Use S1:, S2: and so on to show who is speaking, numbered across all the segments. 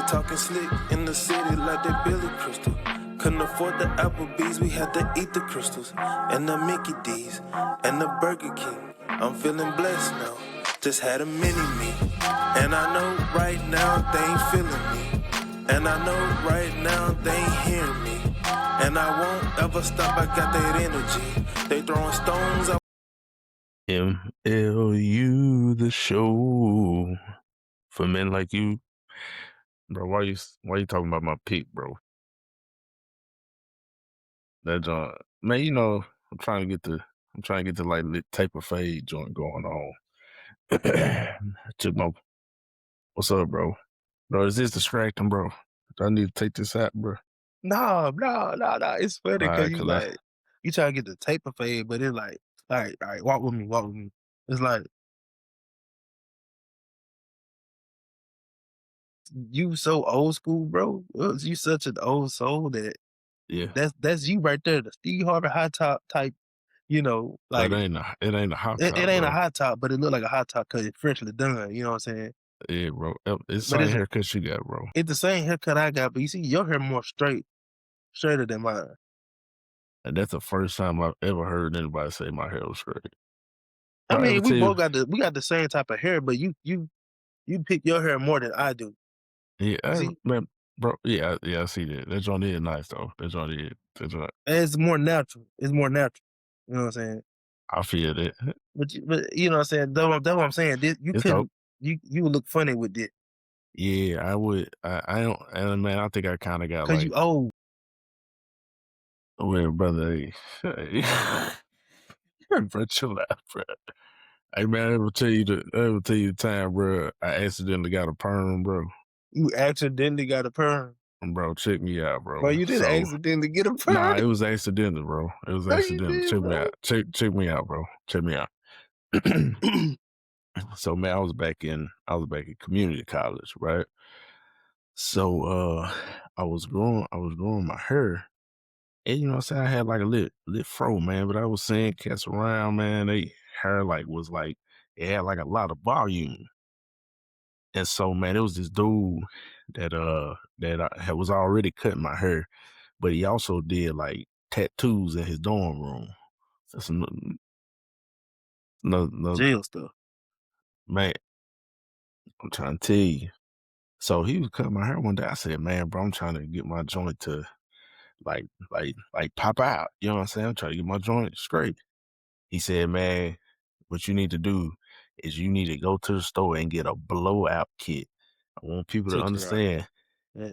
S1: Talking slick in the city like they Billy Crystal. Couldn't afford the Applebee's, we had to eat the crystals. And the Mickey D's, and the Burger King. I'm feeling blessed now, just had a mini-me. And I know right now they ain't feeling me. And I know right now they ain't hearing me. And I won't ever stop, I got that energy. They throwing stones up.
S2: MLU, the show for men like you. Bro, why you talking about my pick, bro? That joint, man, you know, I'm trying to get the like lit type of fade joint going on. Took my What's up, bro? Bro, is this distracting, bro? Do I need to take this out, bro?
S1: No. It's funny because
S2: Alright,
S1: you
S2: cause
S1: like, you try to get the tape of fade, but it's like, all right, walk with me. It's like, you so old school, bro. You such an old soul that
S2: yeah.
S1: that's you right there, the Steve Harvey high top type, you know, like
S2: It ain't a hot top,
S1: it ain't
S2: bro.
S1: a high top, but it look like a high top because it's freshly done, you know what I'm saying?
S2: Yeah, bro. It's the
S1: But
S2: same haircut you got, bro.
S1: it's the same haircut I got, but you see your hair more straighter than mine.
S2: And that's the first time I've ever heard anybody say my hair was straight.
S1: I
S2: Did I ever
S1: mean, we
S2: tell you?
S1: both got the same type of hair, but you pick your hair more than I do.
S2: Yeah,
S1: See?
S2: man, bro. Yeah, I see that. That joint is nice though. That joint is. That joint,
S1: And it's more natural. It's more natural. You know what I'm saying?
S2: I feel that.
S1: But you know what I'm saying? That's what I'm saying. You
S2: It's dope.
S1: couldn't you would look funny with this.
S2: Yeah, I would. I don't. And man, I think I kind of got
S1: Cause
S2: like,
S1: you old.
S2: well, brother. Hey, bro, chill out, bro. Hey, man, I ever tell you the time, bro? I accidentally got a perm, bro.
S1: You accidentally got a perm.
S2: Bro, check me out, bro.
S1: Bro, you didn't
S2: So,
S1: accidentally get a perm.
S2: nah, it was accidental, bro. It was
S1: No, you
S2: accidental.
S1: did,
S2: Check me
S1: bro.
S2: out. Check me out, bro. Check me out. So, man, I was back in community college, right? So I was growing my hair. And you know what I'm saying? I had like a lit fro, man, but I was seeing cats around, man, they hair was like it had like a lot of volume. And so, man, it was this dude that was already cutting my hair, but he also did like tattoos in his dorm room. That's no,
S1: Jail stuff.
S2: man, I'm trying to tell you. So he was cutting my hair one day. I said, man, bro, I'm trying to get my joint to like pop out. You know what I'm saying? I'm trying to get my joint straight. He said, man, what you need to do is you need to go to the store and get a blowout kit. I want people to
S1: Check it out.
S2: understand
S1: Yeah.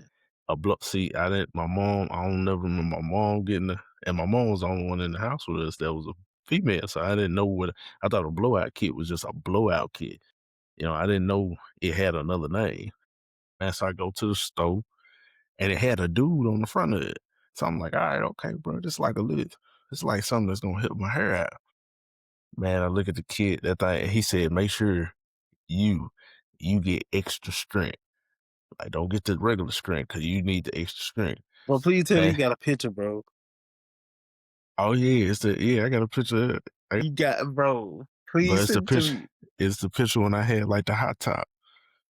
S2: see, I don't never remember my mom and my mom was the only one in the house with us that was a female. So I didn't know I thought a blowout kit was just a blowout kit. You know, I didn't know it had another name. And so I go to the store and it had a dude on the front of it. So I'm like, all right, okay, bro, this like it's like something that's gonna help my hair out. Man, I look at the kid, that thing, he said, make sure you get extra strength. Like, don't get the regular strength because you need the extra strength.
S1: Well, please tell me you
S2: Man,
S1: got a picture, bro.
S2: oh yeah, I got a picture.
S1: You got, bro.
S2: But
S1: Please
S2: it's the
S1: send it to
S2: picture.
S1: me.
S2: It's the picture when I had like the hot top,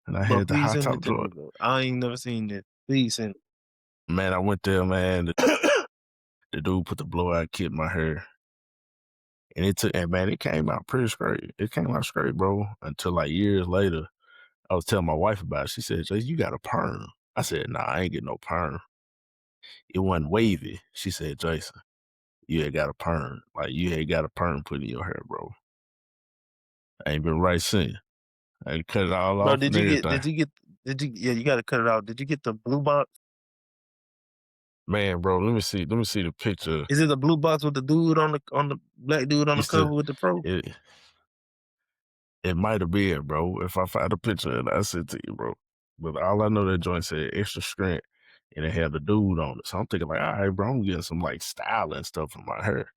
S2: and I
S1: Bro,
S2: had the
S1: please
S2: hot
S1: send
S2: top
S1: it to me,
S2: joint.
S1: bro. I ain't never seen this. Please send
S2: Man, I went there, man.
S1: it.
S2: The dude put the blowout kit in my hair, and man, it came out pretty straight. It came out straight, bro. Until like years later, I was telling my wife about it. She said, "Jay, you got a perm." I said, "Nah, I ain't getting no perm. It wasn't wavy." She said, "Jason, you had got a perm. Like you had got a perm put in your hair, bro. I ain't been right since. I cut it all
S1: Bro,
S2: off and everything."
S1: yeah, you gotta cut it out. Did you get the blue box?
S2: Man, bro, let me see the picture.
S1: Is it the blue box with the dude on the black dude on the
S2: It's the
S1: cover with the pro?
S2: it it might have been, bro. If I find a picture and I send it to you, bro. But all I know that joint said extra strength and it had the dude on it. So I'm thinking like, all right, bro, I'm getting some like styling stuff in my hair.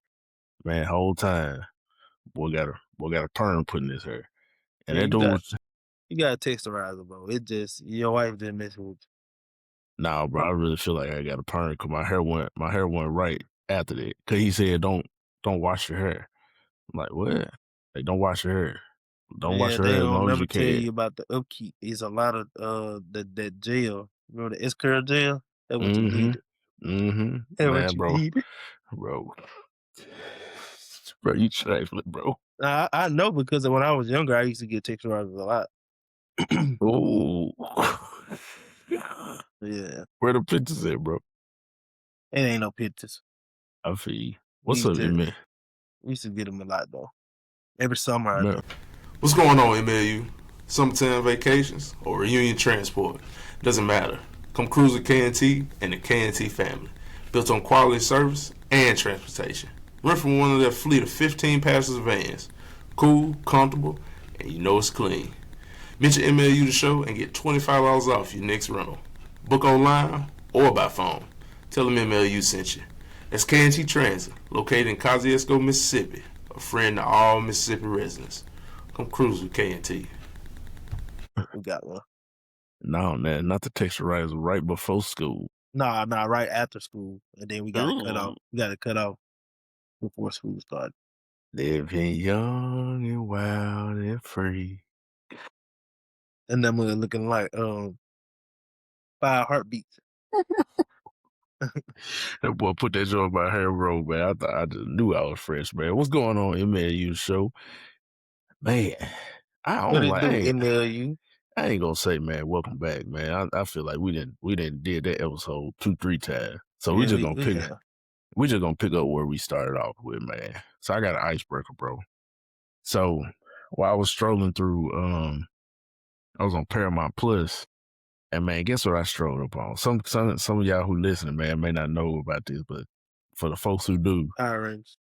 S2: Man, whole time, boy got a perm put in his hair. And
S1: Yeah,
S2: that dude was
S1: you got a texturizer, bro. It just your wife didn't mess with
S2: nah, bro, I really feel like I got a perm because my hair went right after that. Cause he said don't wash your hair. I'm like, what? Like, don't wash your hair.
S1: you.
S2: Don't wash
S1: Yeah,
S2: your
S1: they
S2: hair as
S1: don't
S2: long as
S1: never
S2: you
S1: tell
S2: can.
S1: you about the upkeep. It's a lot of that gel Bro, the S-curl gel, that's what you
S2: Mhm.
S1: needed.
S2: Mhm.
S1: That's what
S2: Man,
S1: you
S2: bro.
S1: needed.
S2: Bro. Bro, you trifling, bro.
S1: I know because when I was younger, I used to get texturizers a lot.
S2: Ooh.
S1: Yeah,
S2: Where the pictures at, bro?
S1: it ain't no pictures.
S2: I feel you.
S1: We
S2: What's
S1: used
S2: up,
S1: to
S2: man?
S1: we used to get them a lot though. Every summer I
S2: Man.
S1: do.
S3: What's going on, MLU? Summertime vacations or reunion transport? Doesn't matter. Come cruise with K&T and the K&T family. Built on quality service and transportation. Rent from one of their fleet of 15 passenger vans. Cool, comfortable, and you know it's clean. Mention MLU the show and get $25 off your next rental. Book online or by phone. Tell them MLU sent you. That's K&T Transit, located in Kosciuszko, Mississippi. A friend to all Mississippi residents. Come cruise with K&T.
S1: We got one.
S2: No, man, not the texturizer right before school.
S1: Nah, right after school, and then we got to cut
S2: Ooh.
S1: off. We got to cut off before school started.
S2: Living young and wild and free.
S1: And then we're looking like 5 heartbeats.
S2: That boy put that joint by hair roll, man. I thought I just knew I was fresh, man. What's going on, MLU show? Man, I
S1: What
S2: don't
S1: it
S2: like
S1: do, MLU?
S2: I ain't gonna say, man, welcome back, man. I feel like we didn't did that episode 2-3 times. So
S1: Yeah, we have.
S2: we just gonna pick up where we started off with, man. So I got an icebreaker, bro. So while I was strolling through I was on Paramount Plus, and man, guess what I strolled up on? Some of y'all who listening, man, may not know about this, but for the folks who do,
S1: Power Rangers.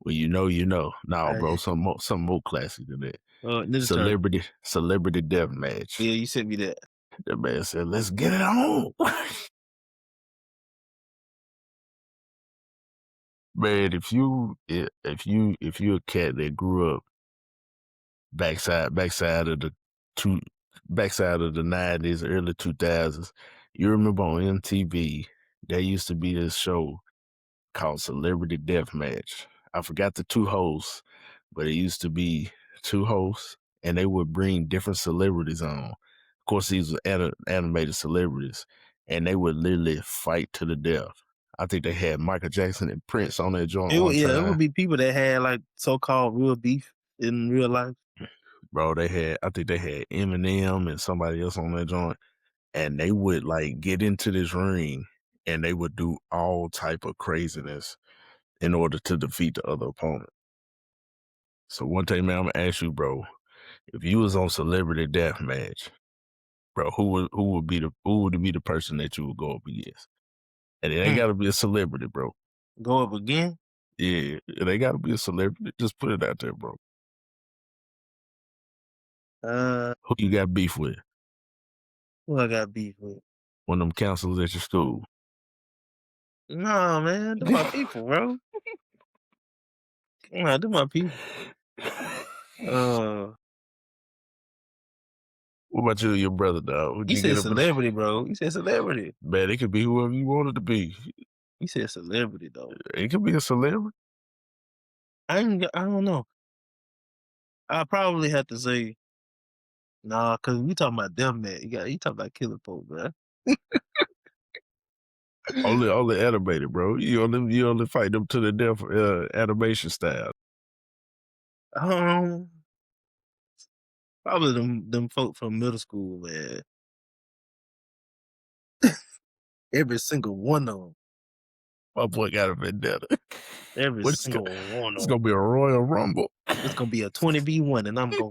S2: well, you know, you know. Nah, bro,
S1: Hey,
S2: something more classy than that.
S1: Ninja Turtle.
S2: Celebrity death match.
S1: Yeah, you sent me that.
S2: The man said, "Let's get it on." Man, if you a cat that grew up backside of the two backside of the 90s, early 2000s, you remember on MTV there used to be this show called Celebrity Deathmatch. I forgot the two hosts, but it used to be two hosts, and they would bring different celebrities on. Of course, these were animated celebrities, and they would literally fight to the death. I think they had Michael Jackson and Prince on that joint one
S1: It would
S2: time.
S1: be people that had like so-called real beef in real life.
S2: Bro, I think they had Eminem and somebody else on that joint, and they would like get into this ring, and they would do all type of craziness in order to defeat the other opponent. So one thing, man, I'm gonna ask you, bro, if you was on Celebrity Deathmatch, bro, who would be the person that you would go up against? And it ain't gotta be a celebrity, bro.
S1: Go up again?
S2: Yeah, it ain't gotta be a celebrity. Just put it out there, bro. Who you got beef with?
S1: Who I got beef with?
S2: One of them counselors at your school.
S1: No, man, they're my people, bro. Nah, they're my people.
S2: What about you and your brother, dog? Would
S1: You
S2: you
S1: said
S2: get up?
S1: celebrity, bro. You said celebrity.
S2: Man, it could be whoever you want it to be.
S1: You said celebrity, though.
S2: It could be a celebrity.
S1: I don't know. I probably have to say, nah, because we talking about them, man. You talking about killing folks, bro.
S2: Only animated, bro. You only fight them to the death, animation style.
S1: Um, Probably them folk from middle school, man. Every single one of them.
S2: My boy got a vendetta.
S1: Every
S2: What is
S1: single one
S2: it's
S1: of
S2: gonna
S1: them.
S2: be a Royal Rumble.
S1: It's gonna be a 20v1, and I'm gonna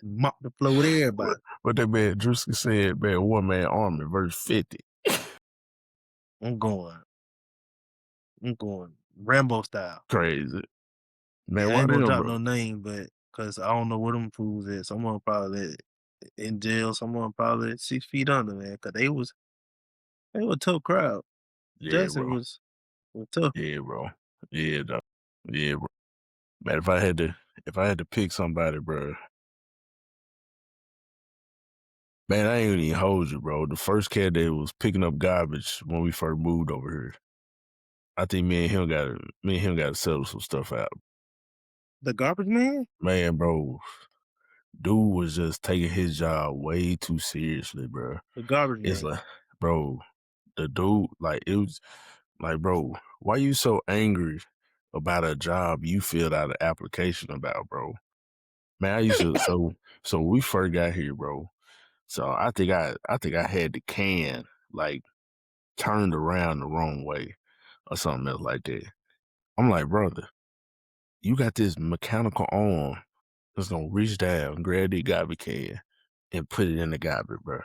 S1: mop the floor with everybody.
S2: What that man Drewski said, man, one man army verse 50.
S1: I'm going Rambo style.
S2: Crazy. Man,
S1: Yeah, I
S2: why
S1: ain't gonna
S2: them,
S1: drop
S2: bro?
S1: no name, but because I don't know where them fools at. Someone probably in jail. Someone probably 6 feet under, man. Cause they were a tough crowd.
S2: Yeah,
S1: Jackson
S2: bro.
S1: was tough.
S2: Yeah, bro. Yeah, dog. Yeah, bro. Man, if I had to pick somebody, bro, man, I ain't gonna even hold you, bro. The first cat that was picking up garbage when we first moved over here. I think me and him gotta settle some stuff out.
S1: The garbage man.
S2: Man, bro. dude was just taking his job way too seriously, bro.
S1: The garbage
S2: It's
S1: man.
S2: like, bro, the dude, like, it was like, bro, why you so angry about a job you filled out an application about, bro? Man, I used to, so when we first got here, bro. So I think I had the can like turned around the wrong way or something else like that. I'm like, brother, you got this mechanical arm that's gonna reach down, grab the garbage can, and put it in the garbage, bro.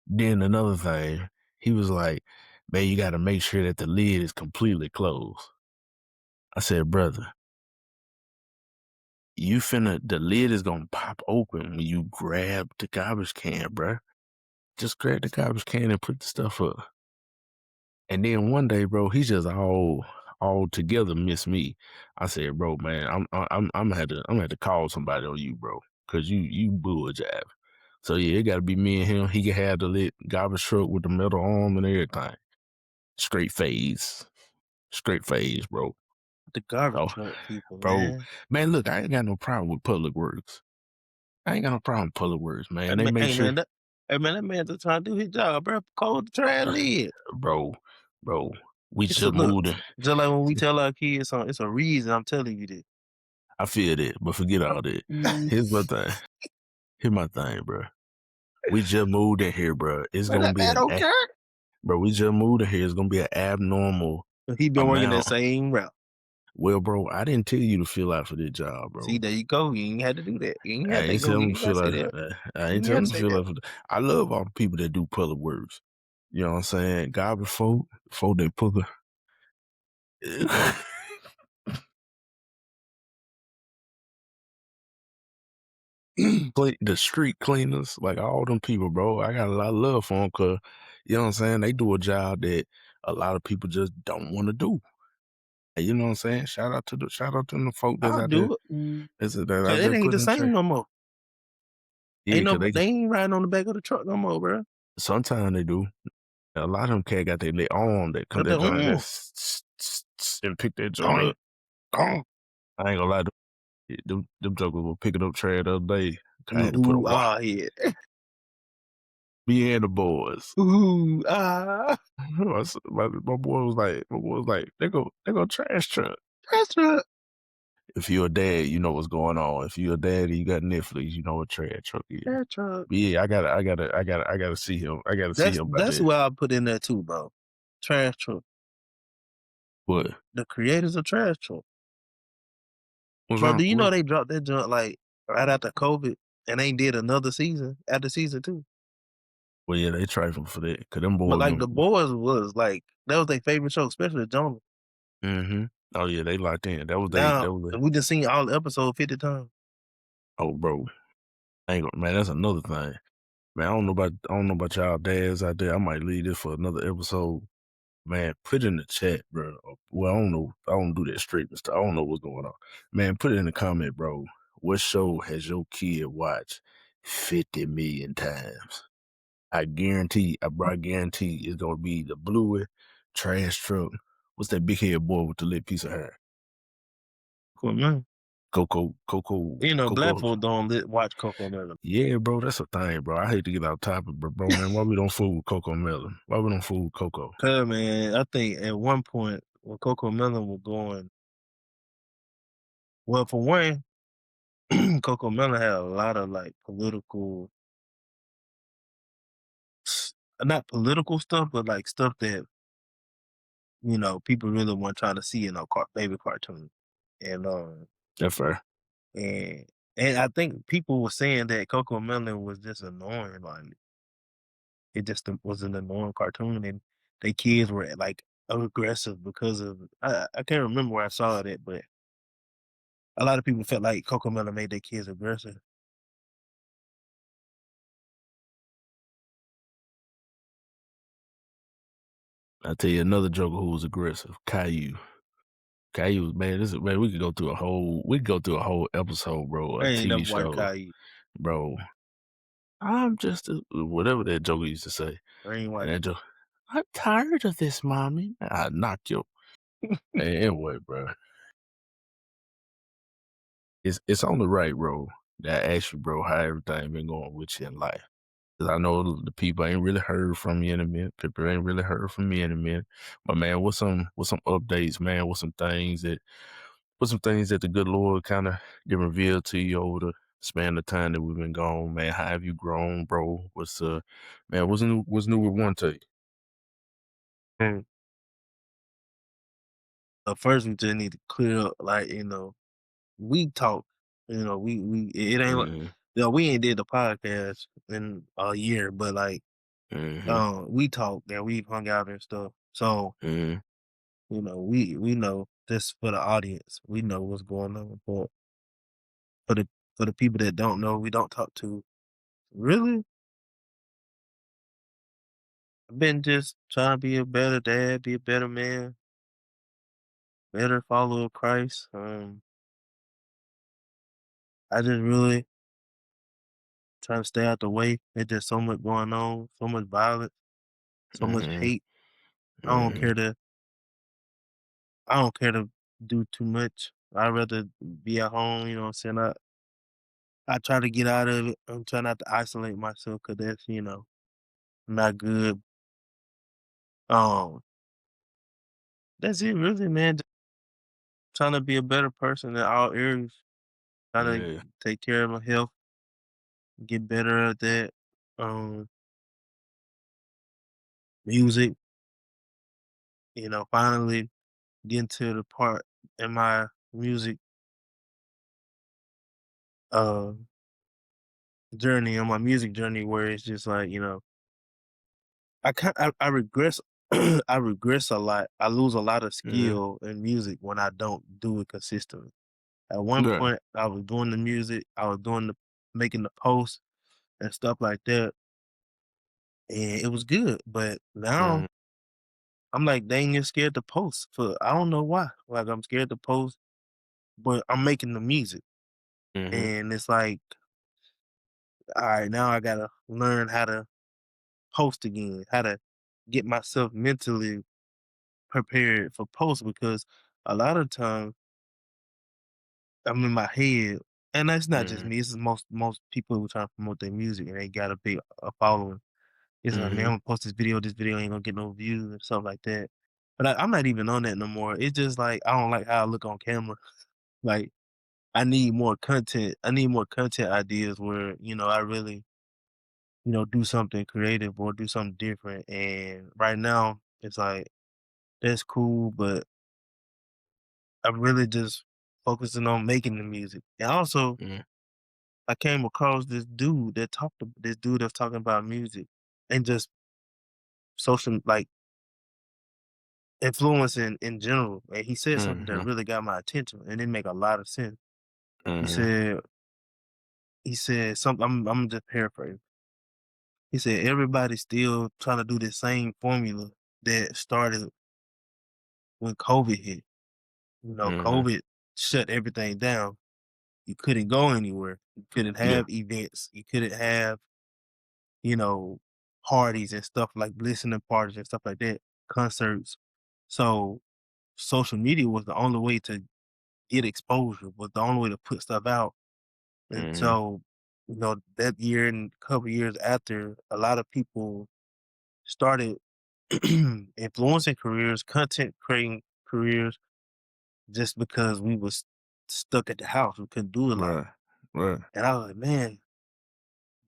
S2: Then another thing, he was like, man, you got to make sure that the lid is completely closed. I said, brother, the lid is gonna pop open when you grab the garbage can, bro. Just grab the garbage can and put the stuff up. And then one day, bro, he just all together missed me. I said, bro, man, I'm gonna have to call somebody on you, bro, cause you bull jive. So yeah, it gotta be me and him. He can have the lit garbage truck with the metal arm and everything. Straight phase, bro.
S1: The garbage
S2: Oh,
S1: truck people,
S2: bro,
S1: man.
S2: man, look, I ain't got no problem with public works. I ain't got no problem with public works, man. They make
S1: Hey
S2: sure,
S1: man, that man just trying to do his job, bro. Cold the trash lid.
S2: bro, bro. We
S1: It's a
S2: just
S1: look.
S2: moved in.
S1: Just like when we tell our kids something, it's a reason I'm telling you this.
S2: I feel that, but forget all that. Here's my thing. Here's my thing, bro. We just moved in here, bro. It's
S1: Man,
S2: gonna
S1: that
S2: be
S1: man don't care.
S2: bro. We just moved in here. It's gonna be an abnormal
S1: He been working that
S2: amount.
S1: same route.
S2: Well, bro, I didn't tell you to fill out for this job, bro.
S1: See, there you go. You ain't had to do that. You ain't
S2: I
S1: had to
S2: ain't
S1: go.
S2: telling
S1: You
S2: them to
S1: ain't got to
S2: fill
S1: say
S2: out.
S1: that.
S2: I
S1: You
S2: ain't
S1: ain't got
S2: telling
S1: to
S2: them to
S1: say
S2: fill
S1: that.
S2: out for. I love all the people that do public works. You know what I'm saying? God before they put the street cleaners, like all them people, bro. I got a lot of love for them because, you know what I'm saying? They do a job that a lot of people just don't want to do. And you know what I'm saying? Shout out to them the folk that's
S1: I'll
S2: out there.
S1: do it.
S2: That's
S1: Cause
S2: out
S1: it
S2: there
S1: ain't the
S2: putting in
S1: same
S2: trash.
S1: no more.
S2: Yeah, cause
S1: They ain't riding on the back of the truck no more, bro.
S2: sometimes they do. A lot of them cat got their arm that come
S1: But
S2: that joint and pick that joint up. I ain't gonna lie, them jokers were picking up trash the other day. I had to put a
S1: Ooh,
S2: wow.
S1: yeah.
S2: Me and the boys.
S1: Ooh, ah.
S2: My boy was like, they go trash truck.
S1: Trash truck.
S2: If you're a dad, you know what's going on. If you're a dad and you got Netflix, you know what trash truck is.
S1: Trash truck.
S2: But yeah, I gotta see him. I gotta see him about
S1: That's
S2: that.
S1: what I put in there too, bro. Trash truck.
S2: What?
S1: The creators of trash truck.
S2: What's
S1: Bro,
S2: wrong?
S1: do you know
S2: What?
S1: they dropped that junk like right after COVID and they did another season after season 2?
S2: Well, yeah, they trifling for that. Cause them
S1: But
S2: boys
S1: like
S2: been.
S1: the boys was like that was their favorite show, especially Jonah.
S2: Mm-hmm. Oh yeah, they locked in. That was they.
S1: Now
S2: That was they.
S1: we just seen all the episodes 50 times.
S2: Oh, bro, I ain't gonna, man. That's another thing. Man, I don't know about y'all dads out there. I might leave this for another episode. Man, put it in the chat, bro. Well, I don't know. I don't do that streaming stuff. I don't know what's going on. Man, put it in the comment, bro. What show has your kid watched 50 million times? I guarantee it's gonna be the Bluey, trash truck. What's that big head boy with the lit piece of hair?
S1: Cool, man. You know, black
S2: Coco.
S1: folk don't watch Coco Melon.
S2: Yeah, bro, that's a thing, bro. I hate to get off topic, but bro, man, why we don't fool with Coco Melon? Why we don't fool with Coco?
S1: Cause man, I think at one point when Coco Melon was going, well, for one, Coco Melon had a lot of like political, not political stuff, but like stuff that people really weren't trying to see in a baby cartoon, and
S2: That's fair.
S1: and and I think people were saying that Coco Melon was just annoying, like it just was an annoying cartoon, and they kids were like aggressive because of I can't remember where I saw that, but a lot of people felt like Coco Melon made their kids aggressive.
S2: I'll tell you another joker who was aggressive. Caillou. Caillou, man, we could go through a whole episode, bro,
S1: I
S2: a
S1: ain't never
S2: TV
S1: watched
S2: show.
S1: Caillou.
S2: Bro. I'm just whatever that joker used to say.
S1: I ain't watched
S2: And that joke, I'm tired of this, mommy. I knocked you. Anyway, bro. It's on the right road. that I ask you, bro, how everything been going with you in life. 'Cause I know the people ain't really heard from you in a minute. People ain't really heard from me in a minute. But man, what's some updates, man? What's some things that the good Lord kind of get revealed to you over the span of time that we've been gone, man? How have you grown, bro? What's new with Wontae?
S4: And first we just need to clear up, like, we talk, we it ain't like,
S2: Mhm.
S4: we ain't did the podcast in a year, but like,
S2: Mhm.
S4: we talk and we hung out and stuff. So,
S2: Mhm.
S4: we know this for the audience. We know what's going on. But for the for the people that don't know, we don't talk to. Really, I've been just trying to be a better dad, be a better man, better follower of Christ. I just really trying to stay out the way. There's just so much going on, so much violence, so much
S2: Mhm.
S4: hate. I don't
S2: Mhm.
S4: care to I don't care to do too much. I'd rather be at home, you know what I'm saying? I try to get out of it. I'm trying not to isolate myself because that's, not good. Um, that's it really, man. Just trying to be a better person in all areas. Trying to
S2: Yeah.
S4: take care of my health, get better at that. Um, Music, finally getting to the part in my music uh on my music journey where it's just like, I regress I regress a lot. I lose a lot of
S2: Mhm.
S4: skill in music when I don't do it consistently. At one
S2: Yeah.
S4: point I was doing the music, I was doing the making the posts and stuff like that, and it was good. But now
S2: Mhm.
S4: I'm like dang near scared to post for I don't know why. Like I'm scared to post, but I'm making the music.
S2: Mhm.
S4: And it's like, all right, now I gotta learn how to post again, how to get myself mentally prepared for post because a lot of times I'm in my head, and that's not just
S2: Mhm.
S4: me. This is most people who try to promote their music and they got a big following. It's like, man, I'm
S2: Mhm.
S4: gonna post this video. This video ain't gonna get no views and stuff like that. But I'm not even on that no more. It's just like I don't like how I look on camera. Like I need more content. I need more content ideas where I really do something creative or do something different. And right now, it's like that's cool, but I'm really just focusing on making the music. And also,
S2: Mhm.
S4: I came across this dude that's talking about music and just social, like influencing in general. And he said something that
S2: Mhm.
S4: really got my attention, and it make a lot of sense. He
S2: Mhm.
S4: said, he said something. I'm just paraphrasing. He said everybody's still trying to do the same formula that started when COVID hit.
S2: Mhm.
S4: COVID shut everything down. You couldn't go anywhere. You couldn't
S2: Yeah.
S4: have events. You couldn't have, you know, parties and stuff like listening parties and stuff like that, concerts. So social media was the only way to get exposure, was the only way to put stuff out. And
S2: Mhm.
S4: so, that year and a couple years after, a lot of people started influencing careers, content creating careers, just because we was stuck at the house. We couldn't do a lot.
S2: Right. Right.
S4: And I was like, man,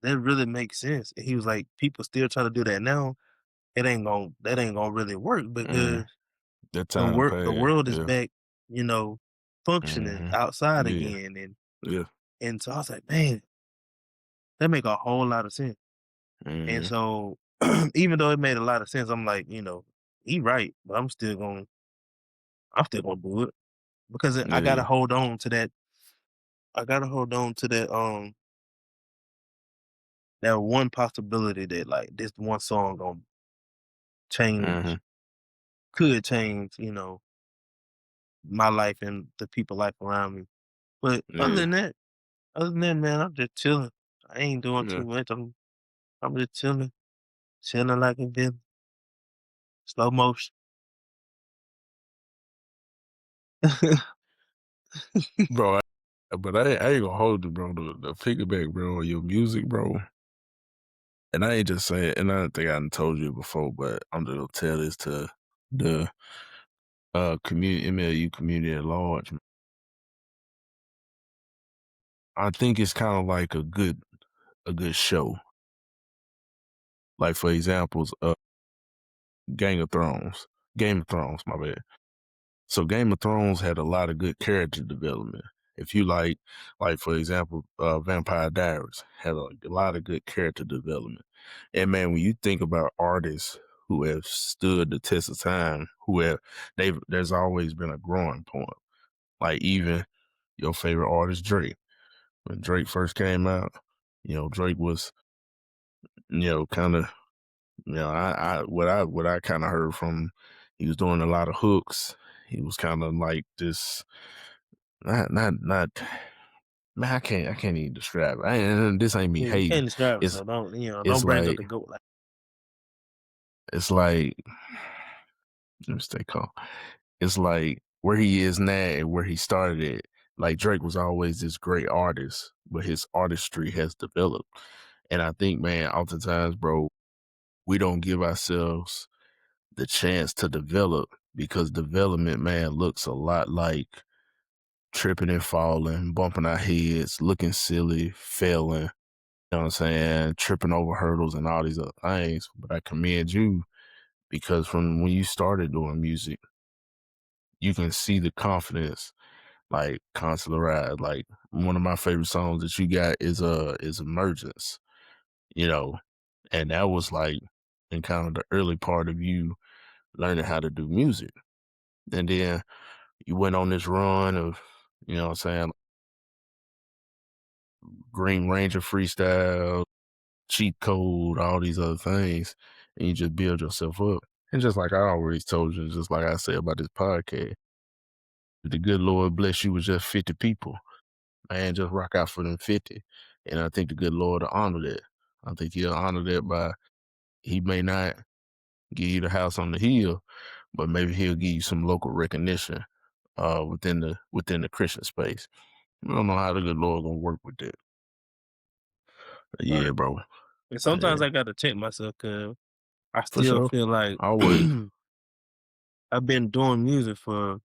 S4: that really makes sense. And he was like, people still try to do that now. That ain't gonna really work because
S2: Mhm. That time
S4: the
S2: passed.
S4: world is
S2: Yeah.
S4: back, functioning
S2: Mhm.
S4: outside
S2: Yeah.
S4: again. And
S2: Yeah.
S4: and so I was like, man, that make a whole lot of sense. And
S2: Mhm.
S4: so even though it made a lot of sense, I'm like, he right, but I'm still gonna do it because I gotta
S2: Yeah.
S4: hold on to that. I gotta hold on to that one possibility that like this one song gonna change,
S2: Mhm.
S4: could change, my life and the people life around me. But
S2: Yeah.
S4: other than that, man, I'm just chilling. I ain't doing
S2: Yeah.
S4: too much. I'm just chilling, chilling like a villain, slow motion.
S2: Bro, But I ain't gonna hold you, bro. The piggyback, bro, on your music, bro. And I ain't just saying, and I don't think I done told you before, but I'm just gonna tell this to the community, MLU community at large. I think it's kind of like a good show. Like for examples, Game of Thrones, my bad. So Game of Thrones had a lot of good character development. If you like for example, Vampire Diaries had a lot of good character development. And man, when you think about artists who have stood the test of time, there's always been a growing point. Like even your favorite artist, Drake. When Drake first came out, Drake was, kind of, what I kind of heard from, he was doing a lot of hooks. He was kind of like this, not. Man, I can't even describe it. And this ain't me
S4: Yeah, you can't
S2: hating.
S4: describe it,
S2: It's
S4: so don't
S2: it's
S4: don't bring up
S2: like
S4: the goat like.
S2: it's like let me stay calm. It's like where he is now and where he started it. Like Drake was always this great artist, but his artistry has developed. And I think, man, oftentimes, bro, we don't give ourselves the chance to develop because development, man, looks a lot like tripping and falling, bumping our heads, looking silly, failing, you know what I'm saying, tripping over hurdles and all these other things. But I commend you because from when you started doing music, you can see the confidence, like Consular Ride. Like one of my favorite songs that you got is Emergence, you know, and that was like in kind of the early part of you learning how to do music. And then you went on this run of, you know what I'm saying, Green Ranger freestyle, cheat code, all these other things, and you just build yourself up. And just like I always told you, just like I say about this podcast, if the good Lord bless you with just 50 people, man, just rock out for them 50. And I think the good Lord will honor that. I think he'll honor that by, he may not give you the house on the hill, but maybe he'll give you some local recognition within the Christian space. I don't know how the good Lord gonna work with that. But yeah,
S4: Right.
S2: bro.
S4: And
S2: Yeah,
S4: sometimes I got to check myself because I
S2: for
S4: still
S2: sure.
S4: feel like
S2: Always.
S4: I've been doing music for a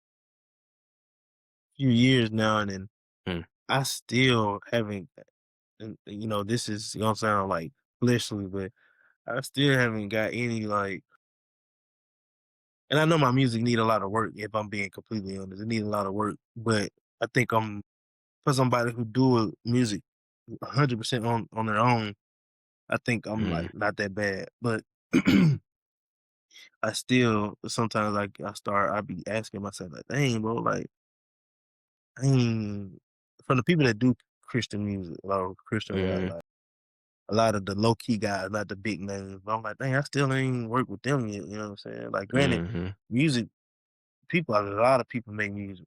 S4: few years now, and then
S2: Mm,
S4: I still haven't. And this is gonna sound like fleshly, but I still haven't got any like. And I know my music need a lot of work. If I'm being completely honest, it need a lot of work. But I think I'm for somebody who do music 100% on their own. I think I'm
S2: mm,
S4: like not that bad, but I still sometimes like I be asking myself like, dang, bro, like, dang, from the people that do Christian music, a lot of Christian rap,
S2: mm,
S4: like a lot of the low key guys, not the big names. But I'm like, dang, I still ain't worked with them yet. You know what I'm saying? Like, granted,
S2: mhm,
S4: music people, a lot of people make music.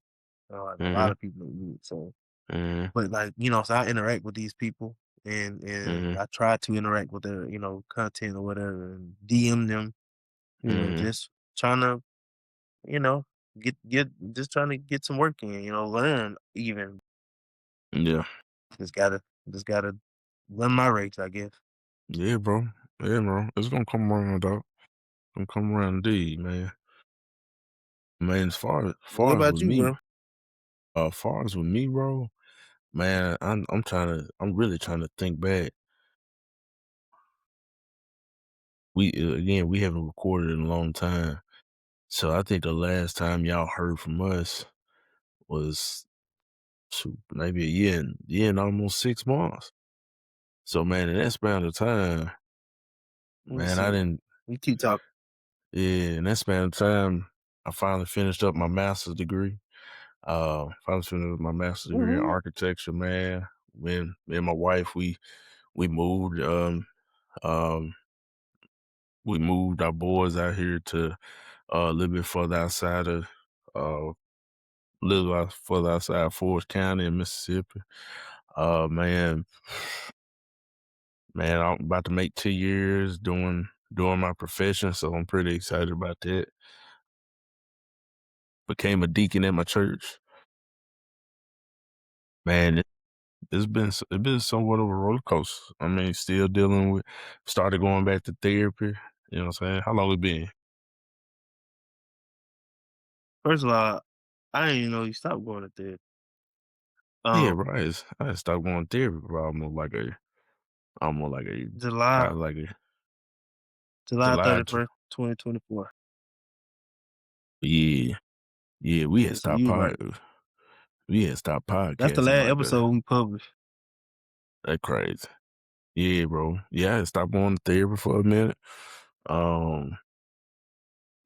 S4: Like, a lot
S2: mhm,
S4: of people make music. So,
S2: mhm,
S4: but like, so I interact with these people, and
S2: mhm,
S4: I try to interact with their content or whatever, and DM them.
S2: mhm.
S4: Just trying to you know get just trying to get some work in. Learn even.
S2: Yeah.
S4: Just gotta just gotta run my race, I guess.
S2: Yeah, bro. Yeah, bro. It's gonna come around, dog. Gonna come around indeed, man. Man, as
S4: What
S2: far as
S4: about
S2: with
S4: you,
S2: me,
S4: bro?
S2: far as with me, bro, man, I'm really trying to think back. We haven't recorded in a long time. So I think the last time y'all heard from us was maybe a year and almost 6 months. So man, in that span of time,
S4: Let me
S2: man, I
S4: see.
S2: didn't
S4: We keep talking.
S2: yeah, in that span of time, I finally finished up my master's degree. Finally finished my master's degree in
S4: Woo-hoo.
S2: architecture, man. When me and my wife we moved um we moved our boys out here to a little bit further outside of uh little further outside Forest County in Mississippi. Man, man, I'm about to make 2 years doing my profession, so I'm pretty excited about that. Became a deacon at my church. Man, it's been somewhat of a roller coaster. I mean, still dealing with started going back to therapy. You know what I'm saying? How long it been?
S4: First of all, I didn't even know you stopped going to therapy.
S2: Yeah,
S4: Um,
S2: right. I stopped going to therapy for almost like a
S4: July
S2: probably like a
S4: July
S2: July.
S4: 31st, 2024.
S2: Yeah, yeah.
S4: Yeah, so you right.
S2: We had stopped
S4: That's the
S2: podcasting
S4: last
S2: like that.
S4: episode we published.
S2: That crazy. Yeah, bro. Yeah, I had stopped going to therapy for a minute. Um,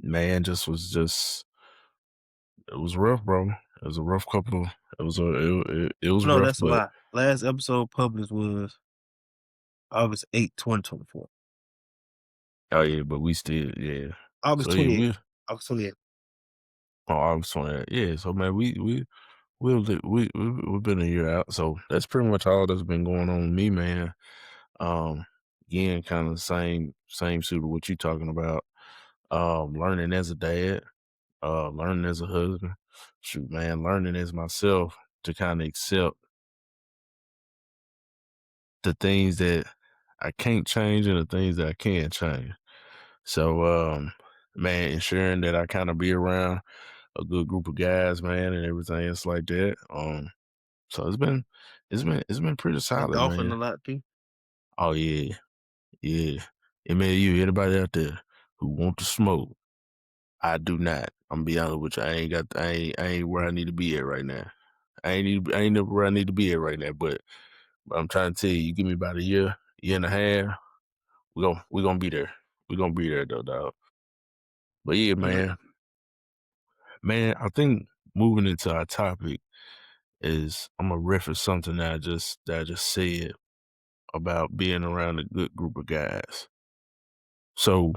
S2: man, just it was rough, bro. It was a rough couple. It was
S4: No,
S2: rough,
S4: that's a
S2: but
S4: lie. Last episode published was August 8th, 2024.
S2: oh yeah, but we still yeah.
S4: August
S2: So yeah,
S4: 28th.
S2: we
S4: August 28th.
S2: oh I was on that. Yeah, so man, we've been a year out. So that's pretty much all that's been going on with me, man. Um, again, kind of the same suit of what you talking about. Learning as a dad, learning as a husband. Shoot, man, learning as myself to kind of accept the things that I can't change and the things that I can change. So, man, ensuring that I kind of be around a good group of guys, man, and everything else like that. So it's been pretty
S4: That
S2: solid,
S4: golfing a
S2: man.
S4: lot too.
S2: Oh yeah, yeah. And man, you anybody out there who want to smoke, I do not. I'm gonna be honest with you. I ain't where I need to be at right now. I ain't never where I need to be at right now. But I'm trying to tell you, you give me about a year and a half, we gonna be there. We gonna be there though, dog. But yeah,
S4: Mhm.
S2: man, I think moving into our topic is I'm gonna reference something that I just said about being around a good group of guys. So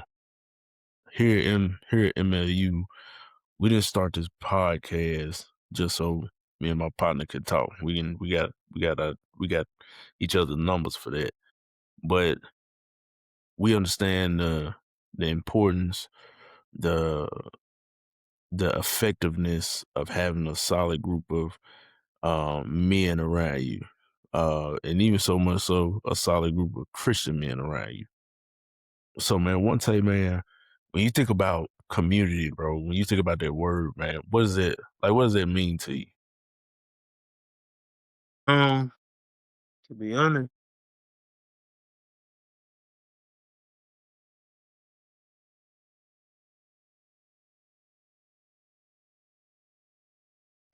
S2: here at MLU, we didn't start this podcast just so me and my partner could talk. We got each other's numbers for that. But we understand the importance, the the effectiveness of having a solid group of men around you. And even so much so a solid group of Christian men around you. So man, one day, man, when you think about community, bro, when you think about that word, man, what does it mean to you?
S4: Um, to be honest,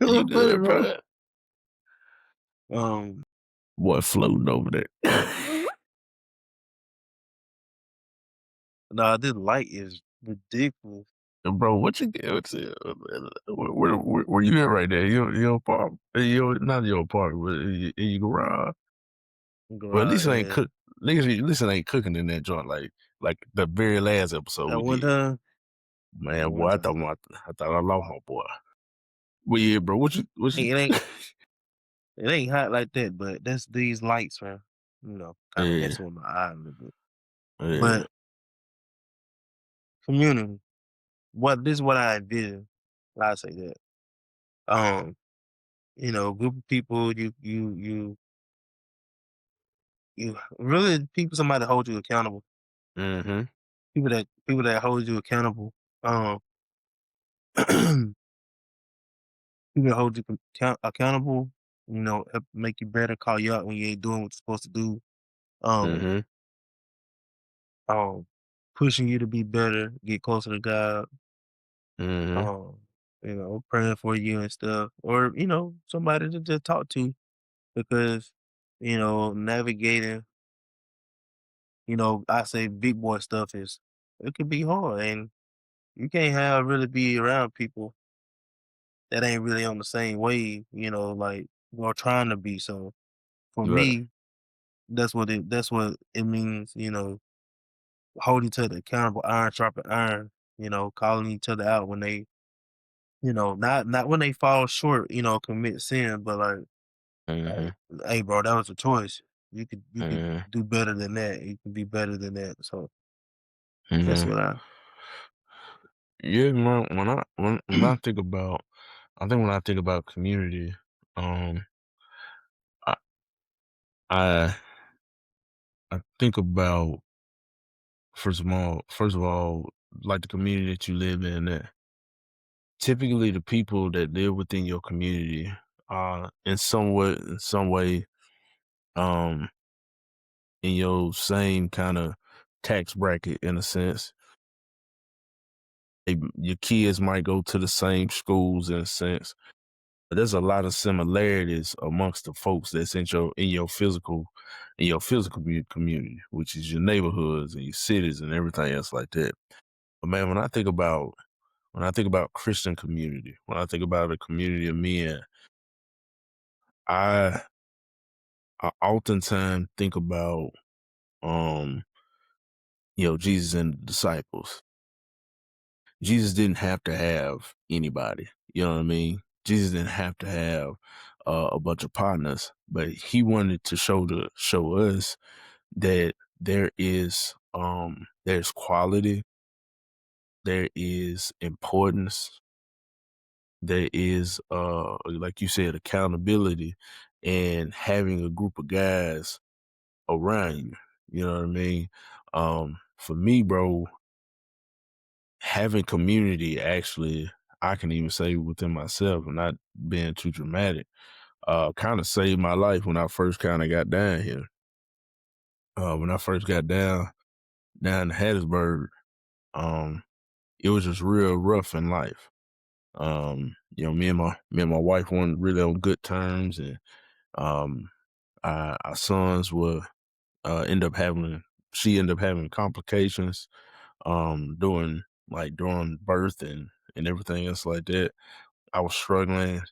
S4: it
S2: You
S4: was funny,
S2: good,
S4: bro.
S2: bro?
S4: Um,
S2: Boy floating over there.
S4: nah, this light is ridiculous.
S2: Bro, what you get? Where you at right there? Your apartment? Not your apartment, but in your garage. Well, at least
S4: Garage,
S2: it ain't
S4: yeah.
S2: cook. At least it ain't cooking in that joint like the very last episode
S4: That
S2: we
S4: one
S2: did.
S4: time, that
S2: Man, boy,
S4: one time.
S2: I thought I lost my boy. Well, yeah, bro. What you?
S4: It ain't it ain't hot like that, but that's these lights, man. Kind of
S2: Yeah,
S4: messing with my eye a little bit.
S2: yeah.
S4: But community, this is what I envision. I say that. Um, group of people, you really people somebody to hold you accountable.
S2: Mm-hmm.
S4: People that hold you accountable. Um, people that hold you accountable. Help make you better, call you out when you ain't doing what you're supposed to do. Um,
S2: Mm-hmm.
S4: um, pushing you to be better, get closer to God.
S2: Mm-hmm.
S4: Um, praying for you and stuff, or somebody to just talk to because navigating. I say big boy stuff it can be hard, and you can't have really be around people that ain't really on the same wave, like or trying to be. So for
S2: Right.
S4: me, that's what it means, holding each other accountable, iron sharpen iron, calling each other out when they, not when they fall short, commit sin, but like,
S2: Mm-hmm.
S4: hey bro, that was a choice. You could
S2: Mm-hmm.
S4: do better than that. You can be better than that. So that's
S2: Mm-hmm.
S4: what I
S2: Yeah, man. When I think about, I think when I think about community, um, I think about first of all, like the community that you live in. That typically the people that live within your community are in some way, um, in your same kind of tax bracket in a sense. Your kids might go to the same schools in a sense. But there's a lot of similarities amongst the folks that's in your physical community, which is your neighborhoods and your cities and everything else like that. But man, when I think about Christian community, when I think about a community of men, I I oftentimes think about um, Jesus and the disciples. Jesus didn't have to have anybody. You know what I mean? Jesus didn't have to have a bunch of partners, but he wanted to show us that there's quality, there is importance, there is like you said, accountability, and having a group of guys around you. You know what I mean? For me, bro, having community actually, I can even say within myself, and not being too dramatic, kind of saved my life when I first kind of got down here. When I first got down to Hattiesburg, um, it was just real rough in life. Me and my wife weren't really on good terms, and um, our sons were end up having she ended up having complications during birth and everything else like that. I was struggling,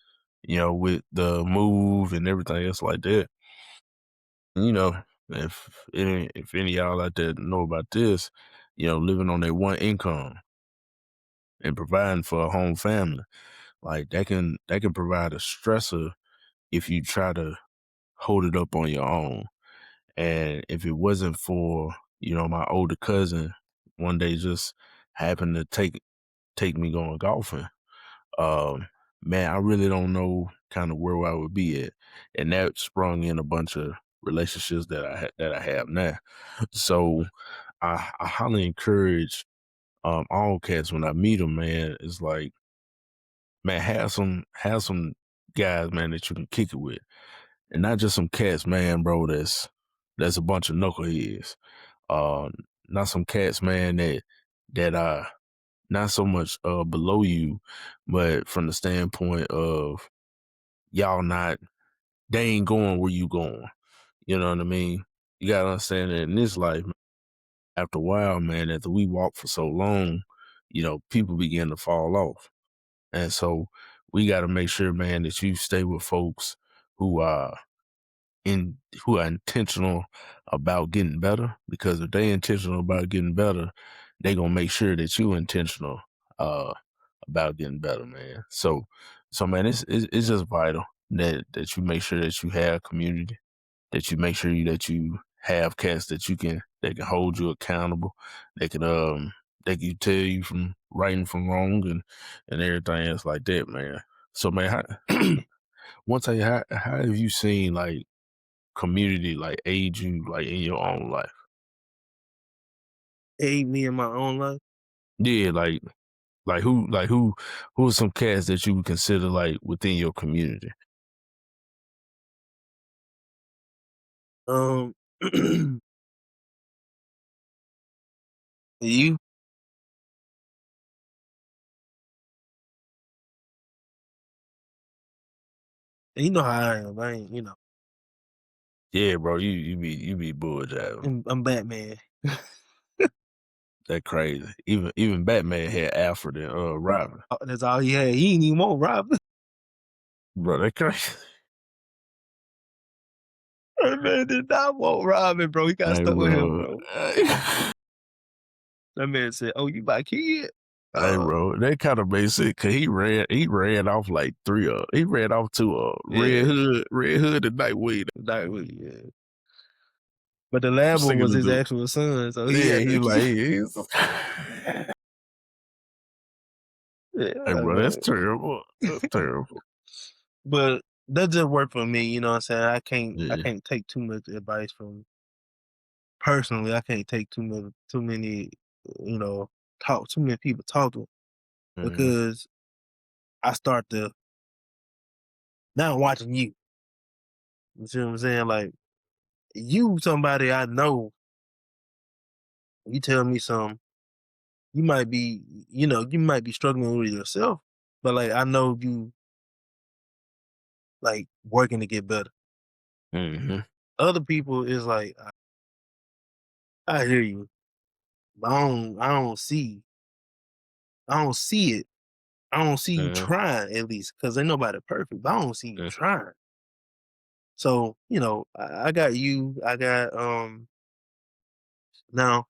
S2: with the move and everything else like that. You know, if any of y'all out there know about this, living on that one income and providing for a home family, like that can provide a stressor if you try to hold it up on your own. And if it wasn't for, my older cousin one day just happened to take me going golfing, um, man, I really don't know kind of where I would be at. And that sprung in a bunch of relationships that I have now. So I highly encourage all cats when I meet them, man. It's like, man, have some guys, man, that you can kick it with, and not just some cats, man, bro. That's a bunch of knuckleheads. Uh, Not some cats, man, that are not so much below you, but from the standpoint of y'all not they ain't going where you going. You know what I mean? You gotta understand that in this life, after a while, man, after we walk for so long, people begin to fall off. And so we gotta make sure, man, that you stay with folks who are in who are intentional about getting better, because if they intentional about getting better, they gonna make sure that you intentional uh about getting better, man. So man, it's just vital that you make sure that you have community, that you make sure that you have cats that can hold you accountable, they can tell you from right and from wrong and everything else like that, man. So man, one thing, how have you seen like community like aid you like in your own life?
S4: Aid me in my own life.
S2: Yeah, who are some cats that you would consider like within your community?
S4: Um, you and you know how I am. I ain't,
S2: Yeah, bro, you be bull jiving.
S4: I'm Batman.
S2: That crazy. Even Batman had Alfred and Robin.
S4: That's all he had. He ain't even want Robin.
S2: Bro, that crazy.
S4: That man did not want Robin, bro. He got
S2: Hey,
S4: stuck with him,
S2: bro.
S4: bro. That man said, "Oh, you my kid."
S2: Hey, bro, that kind of made sense because he ran off like he ran off to
S4: Yeah.
S2: Red Hood and Nightwing.
S4: Yeah. But the
S2: I'm
S4: lab one
S2: sick of
S4: was
S2: the
S4: his
S2: dude.
S4: actual son, so he
S2: Yeah,
S4: had
S2: he
S4: to.
S2: like
S4: Yeah,
S2: hey, bro, that's
S4: man.
S2: terrible. That's terrible.
S4: But that just work for me. You know what I'm saying? I
S2: Yeah.
S4: can't take too much advice from personally. I can't take too many you know talk too many people talking
S2: Mhm.
S4: because I start to now I'm watching you. You see what I'm saying? Like you, somebody I know. You tell me something. You might be, you might be struggling with it yourself, but like I know you like working to get better.
S2: Mhm.
S4: Other people is like, I hear you, but I don't see it. I don't see you
S2: Mhm.
S4: trying at least because ain't nobody perfect, but I don't see you
S2: Mhm.
S4: trying. So, I got you. I got now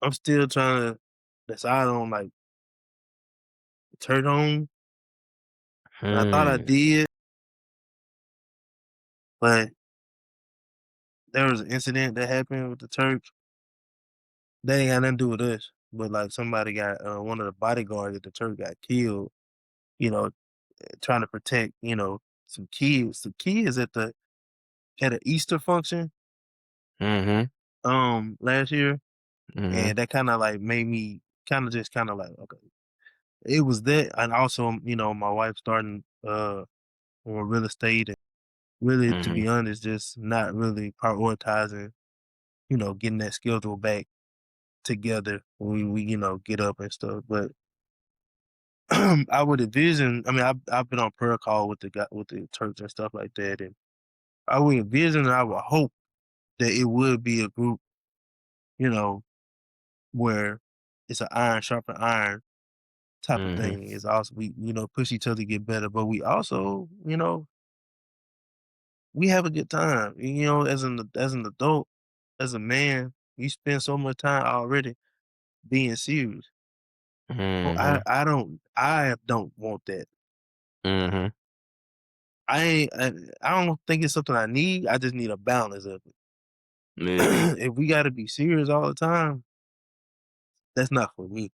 S4: I'm still trying to decide on like turn on. And I thought I
S2: Hmm.
S4: did, but there was an incident that happened with the church. They ain't got nothing to do with us. But like somebody got one of the bodyguards at the church got killed, you know, trying to protect, some kids at an Easter function
S2: Mhm.
S4: last year.
S2: Mhm.
S4: And that kinda like made me kinda like, okay. It was that and also, my wife starting on real estate and really to
S2: Mhm.
S4: be honest, just not really prioritizing, getting that schedule back together when we, get up and stuff. But I would envision. I mean, I've been on prayer call with the guy with the church and stuff like that, and I would envision and I would hope that it would be a group, you know, where it's an iron sharpen iron type of
S2: Mhm.
S4: thing. It's also we push each other to get better, but we also we have a good time. As an adult, as a man, you spend so much time already being serious. Oh,
S2: Mhm.
S4: I don't want that.
S2: Mhm.
S4: I ain't I don't think it's something I need, I just need a balance of it.
S2: Yeah.
S4: If we gotta be serious all the time, that's not for me.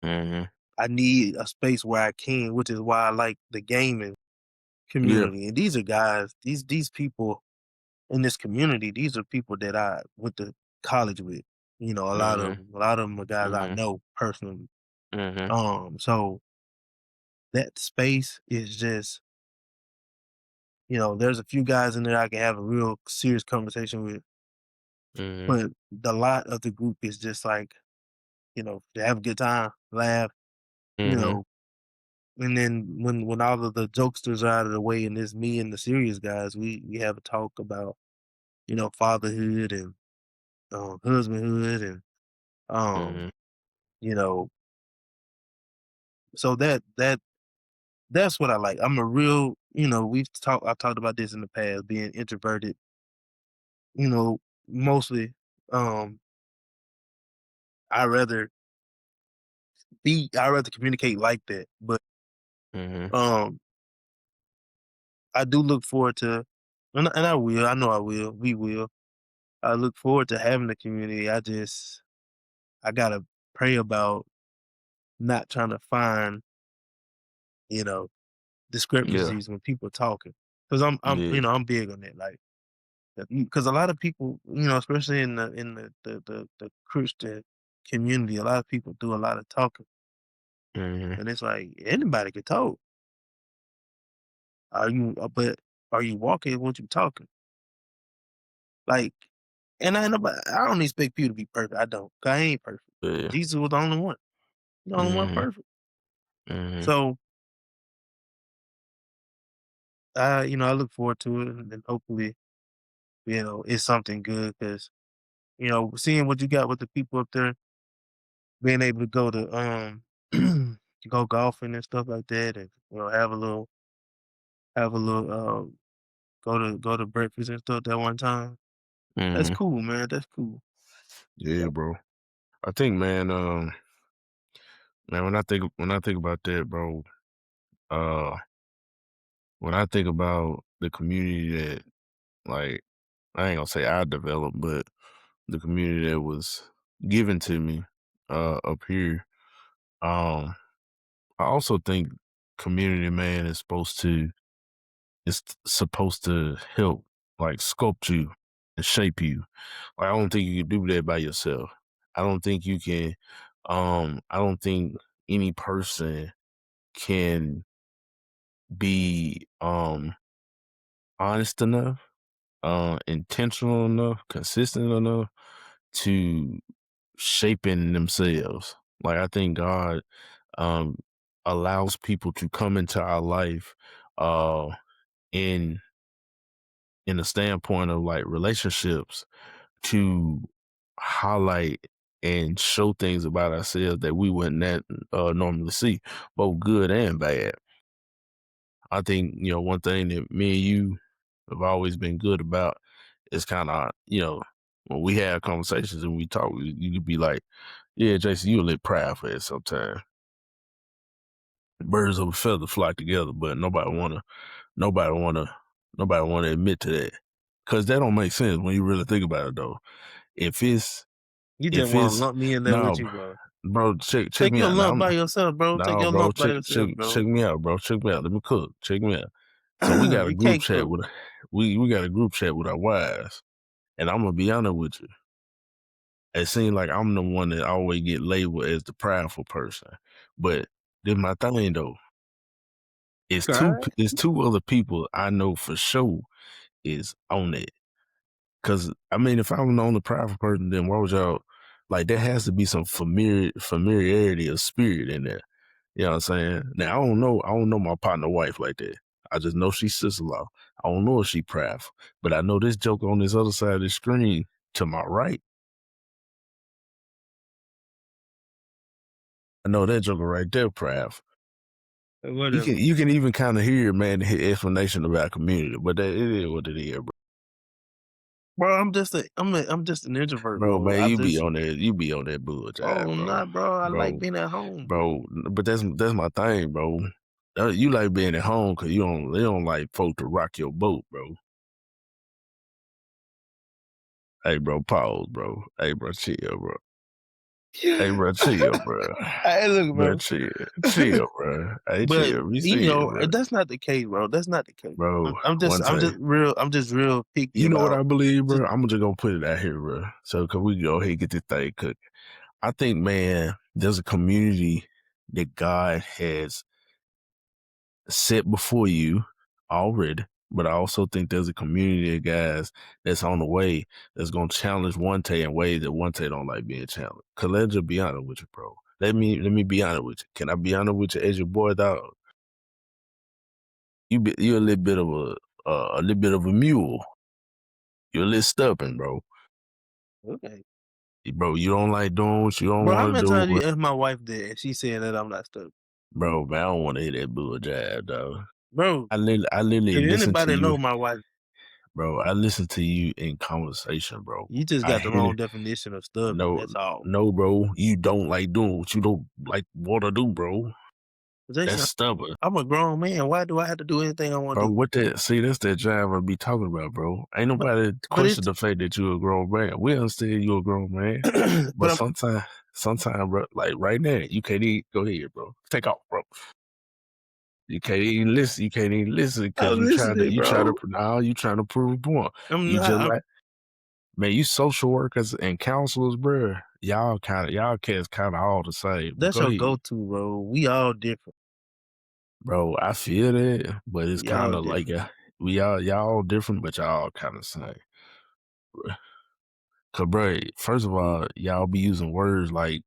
S2: Mhm.
S4: I need a space where I can, which is why I like the gaming
S2: Yeah.
S4: community. And these are guys, these people in this community, these are people that I went to college with.
S2: Mhm.
S4: A lot of them are guys I
S2: Mhm.
S4: know personally.
S2: Mhm.
S4: So that space is just, there's a few guys in there I can have a real serious conversation with.
S2: Mhm.
S4: But the lot of the group is just like, to have a good time, laugh, you
S2: Mhm.
S4: know, and then when all of the jokesters are out of the way and it's me and the serious guys, we have a talk about, fatherhood and husbandhood and um,
S2: Mhm.
S4: you know, so that's what I like. I'm a real, I've talked about this in the past, being introverted, you know, mostly um I rather I rather communicate like that. But
S2: Mhm.
S4: um I do look forward to, and I will. I know I will. We will. I look forward to having the community. I gotta pray about not trying to find, you know,
S2: Yeah.
S4: discrepancies when people are talking. Because
S2: Yeah.
S4: I'm big on that. Like, because a lot of people, especially in the Christian community, a lot of people do a lot of talking,
S2: Mhm.
S4: and it's like anybody can talk. But are you walking what you talking? Like, and I don't expect people to be perfect. I don't. 'Cause I ain't perfect.
S2: Yeah.
S4: Jesus was the only one. The only one
S2: Mhm.
S4: perfect.
S2: Mhm.
S4: So I look forward to it, and then hopefully, it's something good because seeing what you got with the people up there, being able to go to to go golfing and stuff like that, and have a little go to breakfast and stuff that one time. That's
S2: Mhm.
S4: cool, man. That's cool.
S2: Yeah,
S4: Yep.
S2: bro. I think, man, when I think about that, bro, uh, when I think about the community that, like, I ain't gonna say I developed, but the community that was given to me, up here, um, I also think community, man, is supposed to it's supposed to help like sculpt you and shape you. Like I don't think you can do that by yourself. I don't think you can. I don't think any person can be honest enough, intentional enough, consistent enough to shaping themselves. Like I think God um allows people to come into our life uh in a standpoint of like relationships to highlight and show things about ourselves that we wouldn't normally see, both good and bad. I think, one thing that me and you have always been good about is kind of, when we have conversations and we talk, you could be like, yeah, Jason, you a little proud for it sometimes. Birds of a feather flock together, but nobody wanna, nobody wanna admit to that. Cause that don't make sense when you really think about it though. If it's,
S4: You just
S2: if
S4: want to
S2: it's,
S4: lump me in there with
S2: no,
S4: you, bro.
S2: bro, check
S4: Take
S2: me
S4: your
S2: out now.
S4: lump by yourself, bro. Take
S2: No,
S4: your
S2: bro,
S4: lump by yourself,
S2: check
S4: bro.
S2: me out, bro. Check me out. Let me cook. Check me out. So we got a
S4: You
S2: group
S4: can't
S2: chat
S4: cook.
S2: with we got a group chat with our wives, and I'm gonna be honest with you. It seems like I'm the one that always get labeled as the prideful person, but this my thing though.
S4: Right?
S2: It's two other people I know for sure is on it. Cause I mean, if I'm the only prideful person, then why would y'all like? There has to be some familiarity of spirit in there. You know what I'm saying? Now I don't know my partner wife like that. I just know she's sister-in-law. I don't know if she prideful, but I know this joker on this other side of the screen to my right. I know that joker right there prideful.
S4: Whatever.
S2: You can even kind of hear, man, his explanation about community, but that it is what it is, bro.
S4: Bro, I'm just an introvert,
S2: Bro,
S4: bro.
S2: man,
S4: I just,
S2: you be on that bull
S4: bro,
S2: jive,
S4: I'm
S2: bro.
S4: not, bro. I like
S2: Bro,
S4: being at home, bro.
S2: bro, but that's my thing, bro. You like being at home because they don't like folk to rock your boat, bro. Hey, bro, pause, bro. Hey, bro, chill, bro. Hey, bro, chill, bro.
S4: Hey, look,
S2: Bro,
S4: bro.
S2: chill, bro. Hey,
S4: But
S2: chill. Be serious, bro.
S4: that's not the case, bro. That's not the case.
S2: Bro,
S4: I'm
S2: one
S4: just
S2: time.
S4: real picky
S2: You know what
S4: about
S2: I believe,
S4: just
S2: bro? I'm just gonna put it out here, bro. So, cause we can go ahead and get this thing cooked. I think, man, there's a community that God has set before you already, but I also think there's a community of guys that's on the way that's gonna challenge Wontae in ways that Wontae don't like being challenged. Cause let's just be honest with you, bro. Let me be honest with you. Can I be honest with you as your boy, dog? You're a little bit of a mule. You're a little stubborn, bro.
S4: okay.
S2: Bro, you don't like doing what you don't
S4: Bro, how
S2: want to
S4: many
S2: do,
S4: times
S2: bro.
S4: you asked my wife that and she said that I'm not stupid?
S2: Bro, man, I don't want to hear that bull jive, dog.
S4: Bro,
S2: I literally
S4: if
S2: listen to
S4: anybody
S2: you,
S4: know my wife,
S2: bro. I listen to you in conversation, bro.
S4: you just
S2: I
S4: got the
S2: hear
S4: wrong
S2: it.
S4: definition of stubborn.
S2: No,
S4: That's all.
S2: no, bro. You don't like doing what you don't like want to do, bro. That's
S4: Jason,
S2: stubborn.
S4: I'm a grown man. Why do I have to do anything I want to
S2: Bro,
S4: do?
S2: what that? See, that's that jive I be talking about, bro. Ain't
S4: But
S2: nobody
S4: but
S2: question
S4: it's
S2: the fact that you a grown man. We understand you a grown man,
S4: but
S2: but sometimes, bro, like right now, you can't even go ahead, bro. Take off, bro. You can't even listen. You can't even listen because
S4: I'm listening, bro.
S2: you trying to prove a point.
S4: I'm
S2: You
S4: not.
S2: just like, man, you social workers and counselors, bro. Y'all cats kind of all the same. But
S4: That's
S2: go
S4: your
S2: ahead,
S4: go-to, bro. We all different.
S2: bro. I feel that, but it's
S4: We
S2: kind
S4: all
S2: of like
S4: different.
S2: y'all all different, but y'all kind of same. Cause, bro, first of all, y'all be using words like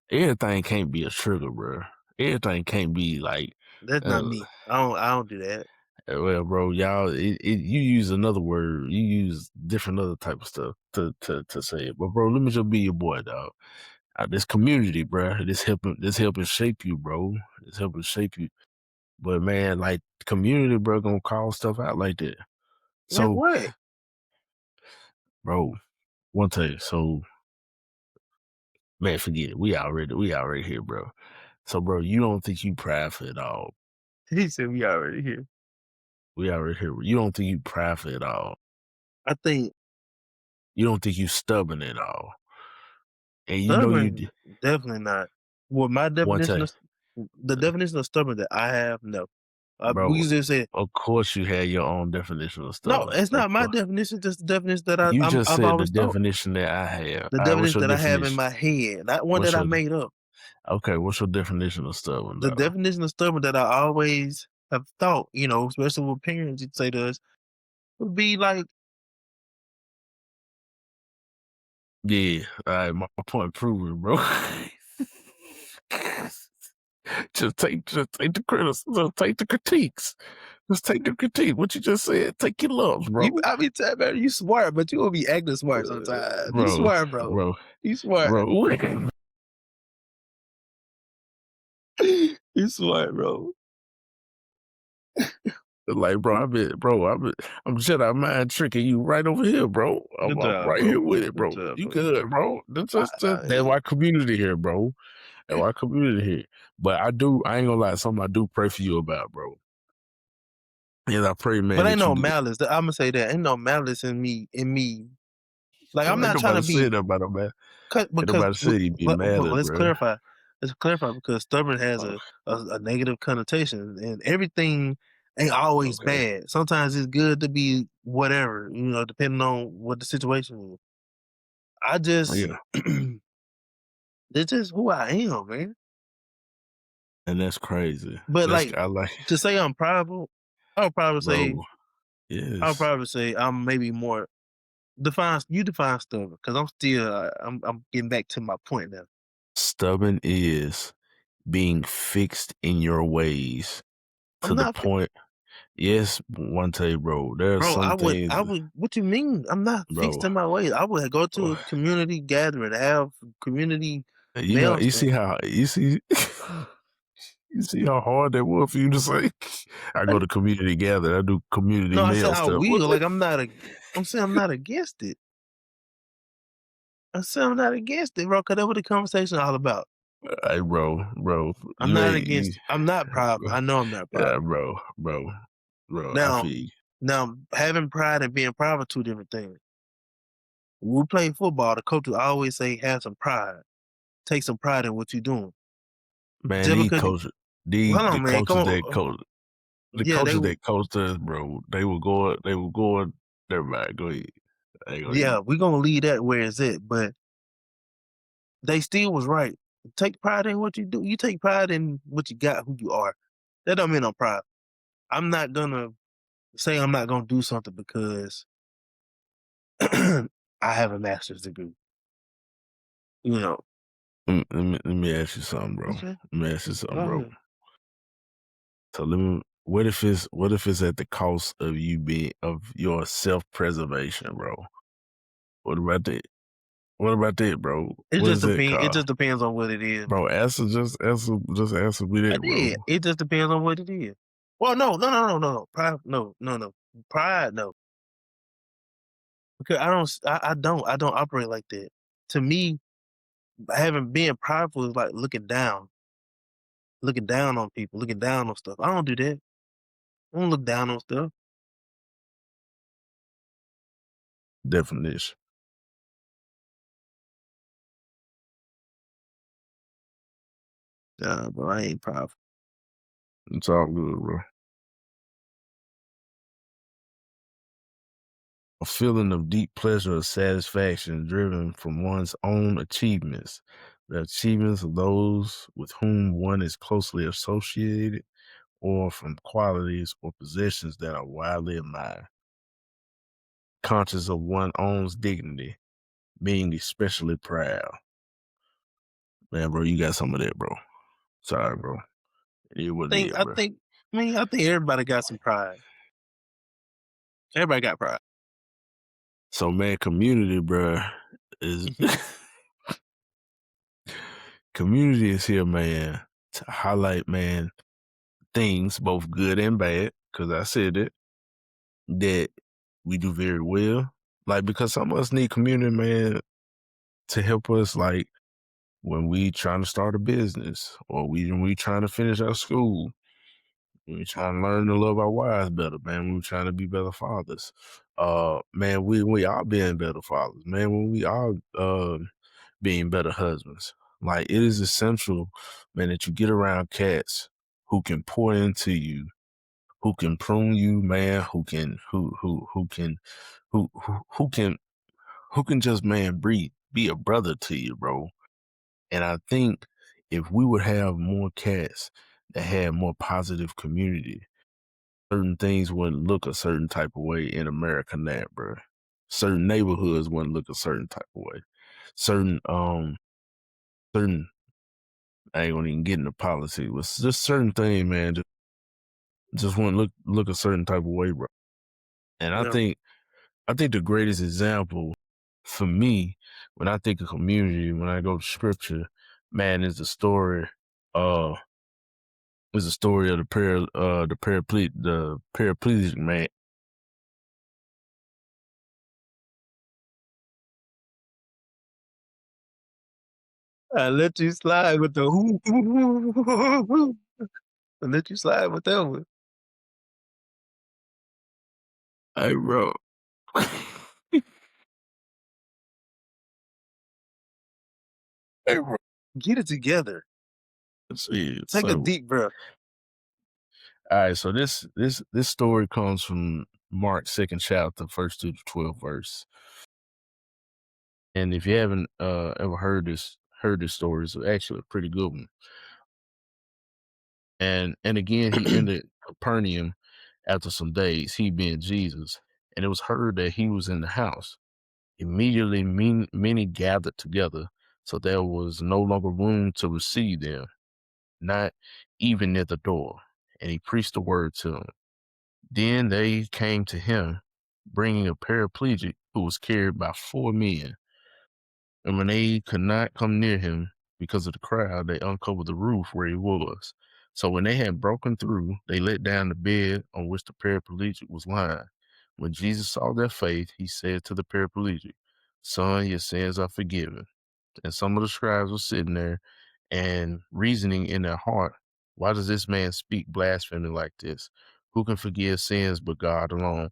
S2: everything can't be a trigger, bro. Everything can't be like,
S4: That's not
S2: uh,
S4: me. I don't do that.
S2: well, bro, y'all, you use another word, you use different other type of stuff to say it. But, bro, let me just be your boy, dog. This community, bro, this helping shape you, bro. It's helping shape you. But man, like community, bro, gonna call stuff out like that.
S4: Like
S2: So,
S4: what?
S2: bro, one thing. So, man, forget it. We already here, bro. So, bro, you don't think you prideful at all?
S4: He said we already here.
S2: We already here. You don't think you prideful at all?
S4: I think
S2: You don't think you stubborn at all? And you know you
S4: stubborn, definitely not. Well, my
S2: one
S4: definition
S2: time.
S4: of the definition of stubborn that I have, no.
S2: Bro,
S4: We just said
S2: of course you had your own definition of
S4: no.
S2: stubborn.
S4: It's
S2: Of
S4: not my
S2: course.
S4: definition. Just the definition that
S2: You just
S4: I've
S2: said the
S4: always thought.
S2: definition that I have.
S4: The
S2: All right, what's
S4: definition
S2: your
S4: that I have in
S2: definition?
S4: my head, not one
S2: What's
S4: that I
S2: your
S4: made up.
S2: okay? What's your definition of stubborn,
S4: The
S2: though?
S4: definition of stubborn that I always have thought, especially with parents, you'd say to us, would be like,
S2: Yeah, all right, my point proven, bro. just take the criticism, just take the critiques. Just take the critique. What you just said, take your lumps, bro.
S4: I mean, man, you smart, but you will be acting smart sometimes. You
S2: Bro,
S4: smart, bro.
S2: bro,
S4: You smart.
S2: bro.
S4: You smart, bro.
S2: Like, bro, I'm Jedi mind tricking you right over here, bro. I'm
S4: Good job,
S2: right
S4: bro.
S2: here with it, bro.
S4: Good job,
S2: You
S4: bro.
S2: good, bro. That's why community here, bro. That's why community here. But I ain't gonna lie, something I do pray for you about, bro. And I pray, man.
S4: But ain't
S2: that
S4: no
S2: you get,
S4: malice. I'm gonna say that ain't no malice in me. Like I'm
S2: ain't
S4: not trying
S2: nobody
S4: to be
S2: said that about him, man. Ain't
S4: because
S2: nobody said he'd be mad at,
S4: let's
S2: bro.
S4: clarify. Let's clarify because stubborn has a negative connotation, and everything ain't always
S2: Okay.
S4: bad. Sometimes it's good to be whatever, depending on what the situation is. I just,
S2: Yeah.
S4: it's just who I am, man.
S2: And that's crazy.
S4: But
S2: I like
S4: to say I'm prideful, I would probably say
S2: bro.
S4: I would
S2: Yes.
S4: probably say I'm maybe more define stubborn because I'm still I'm getting back to my point now.
S2: Stubborn is being fixed in your ways to
S4: I'm
S2: the
S4: not
S2: point. Yes, Wontae, bro. There are
S4: Bro,
S2: some things,
S4: I would. What you mean? I'm not
S2: bro.
S4: fixed in my ways. I would go to
S2: bro,
S4: a community gathering, have community
S2: You know,
S4: male
S2: you
S4: stuff.
S2: see how you see how hard that was for you to say. I go to community gather. I do community
S4: No, I said
S2: male
S4: I
S2: stuff.
S4: will. Like I'm saying I'm not against it. I said I'm not against it, bro. Cause that's what the conversation all about.
S2: Hey, bro,
S4: I'm
S2: you
S4: not
S2: ain't.
S4: against. I'm not proud. I know I'm not proud.
S2: Yeah, bro. I
S4: Now,
S2: feel you.
S4: now having pride and being proud are two different things. When we play football, the coaches always say have some pride. Take some pride in what you're doing.
S2: Man,
S4: Just
S2: these
S4: because
S2: coaches,
S4: hold
S2: the
S4: on, man, come
S2: coaches that
S4: on.
S2: coach, the
S4: Yeah,
S2: coaches that coached us, bro, they were going. Never mind. Go ahead. I ain't gonna
S4: yeah, we're gonna leave that where it's at, but they still was right. Take pride in what you do. You take pride in what you got, who you are. That don't mean I'm proud. I'm not gonna say I'm not gonna do something because I have a master's degree. You know.
S2: Let me ask you something, bro.
S4: Okay.
S2: Let me ask you something, bro.
S4: Ahead.
S2: So what if it's at the cost of your self-preservation, bro? What about that? What about that, bro?
S4: It
S2: What
S4: just
S2: is that
S4: depends. It
S2: called?
S4: just depends on what it is.
S2: Bro, just answer me
S4: I
S2: that, bro.
S4: did. It just depends on what it is. Well, no. Pride, no. Pride, no. Because I don't operate like that. To me, being prideful is like looking down on people, looking down on stuff. I don't do that. I don't look down on stuff.
S2: Definition.
S4: Nah, bro, I ain't prideful.
S2: It's all good, bro. A feeling of deep pleasure or satisfaction driven from one's own achievements, the achievements of those with whom one is closely associated, or from qualities or possessions that are widely admired. Conscious of one's own dignity, being especially proud. Man, bro, you got some of that, bro. Sorry, bro. It what it is, bro.
S4: I think everybody got some pride. Everybody got pride.
S2: So, man, community, bro, is community is here, man, to highlight, man, things both good and bad. Because I said it that we do very well. Like, because some of us need community, man, to help us, like, when we trying to start a business or when we trying to finish our school. We trying to learn to love our wives better, man. We trying to be better fathers. Man, we all being better fathers, man. When we all being better husbands. Like, it is essential, man, that you get around cats who can pour into you who can prune you, man, who can just, man, be a brother to you, bro. And I think if we would have more cats that had more positive community, certain things wouldn't look a certain type of way in America now, bro. Certain neighborhoods wouldn't look a certain type of way. Certain certain I ain't gonna even get into politics, but just certain things, man, just wouldn't look a certain type of way, bro. And
S4: Yeah.
S2: I think the greatest example for me when I think of community, when I go to scripture, man, is the story uh of the paraplegic man.
S4: I let you slide with the whoo. I let you slide with that one.
S2: Hey, bro. Hey, bro.
S4: Get it together.
S2: See,
S4: Take a
S2: so
S4: deep breath.
S2: all right, so this story comes from Mark 2nd chapter, 1st to the 12th verse. And if you haven't ever heard this story, it's actually a pretty good one. And again, he entered Capernaum after some days, he being Jesus, and it was heard that he was in the house. Immediately, many gathered together, so there was no longer room to receive them, not even at the door. And he preached the word to them. Then they came to him, bringing a paraplegic who was carried by 4 men. And when they could not come near him because of the crowd, they uncovered the roof where he was. So when they had broken through, they let down the bed on which the paraplegic was lying. When Jesus saw their faith, he said to the paraplegic, "Son, your sins are forgiven." And some of the scribes were sitting there and reasoning in their heart, "Why does this man speak blasphemy like this? Who can forgive sins but God alone?"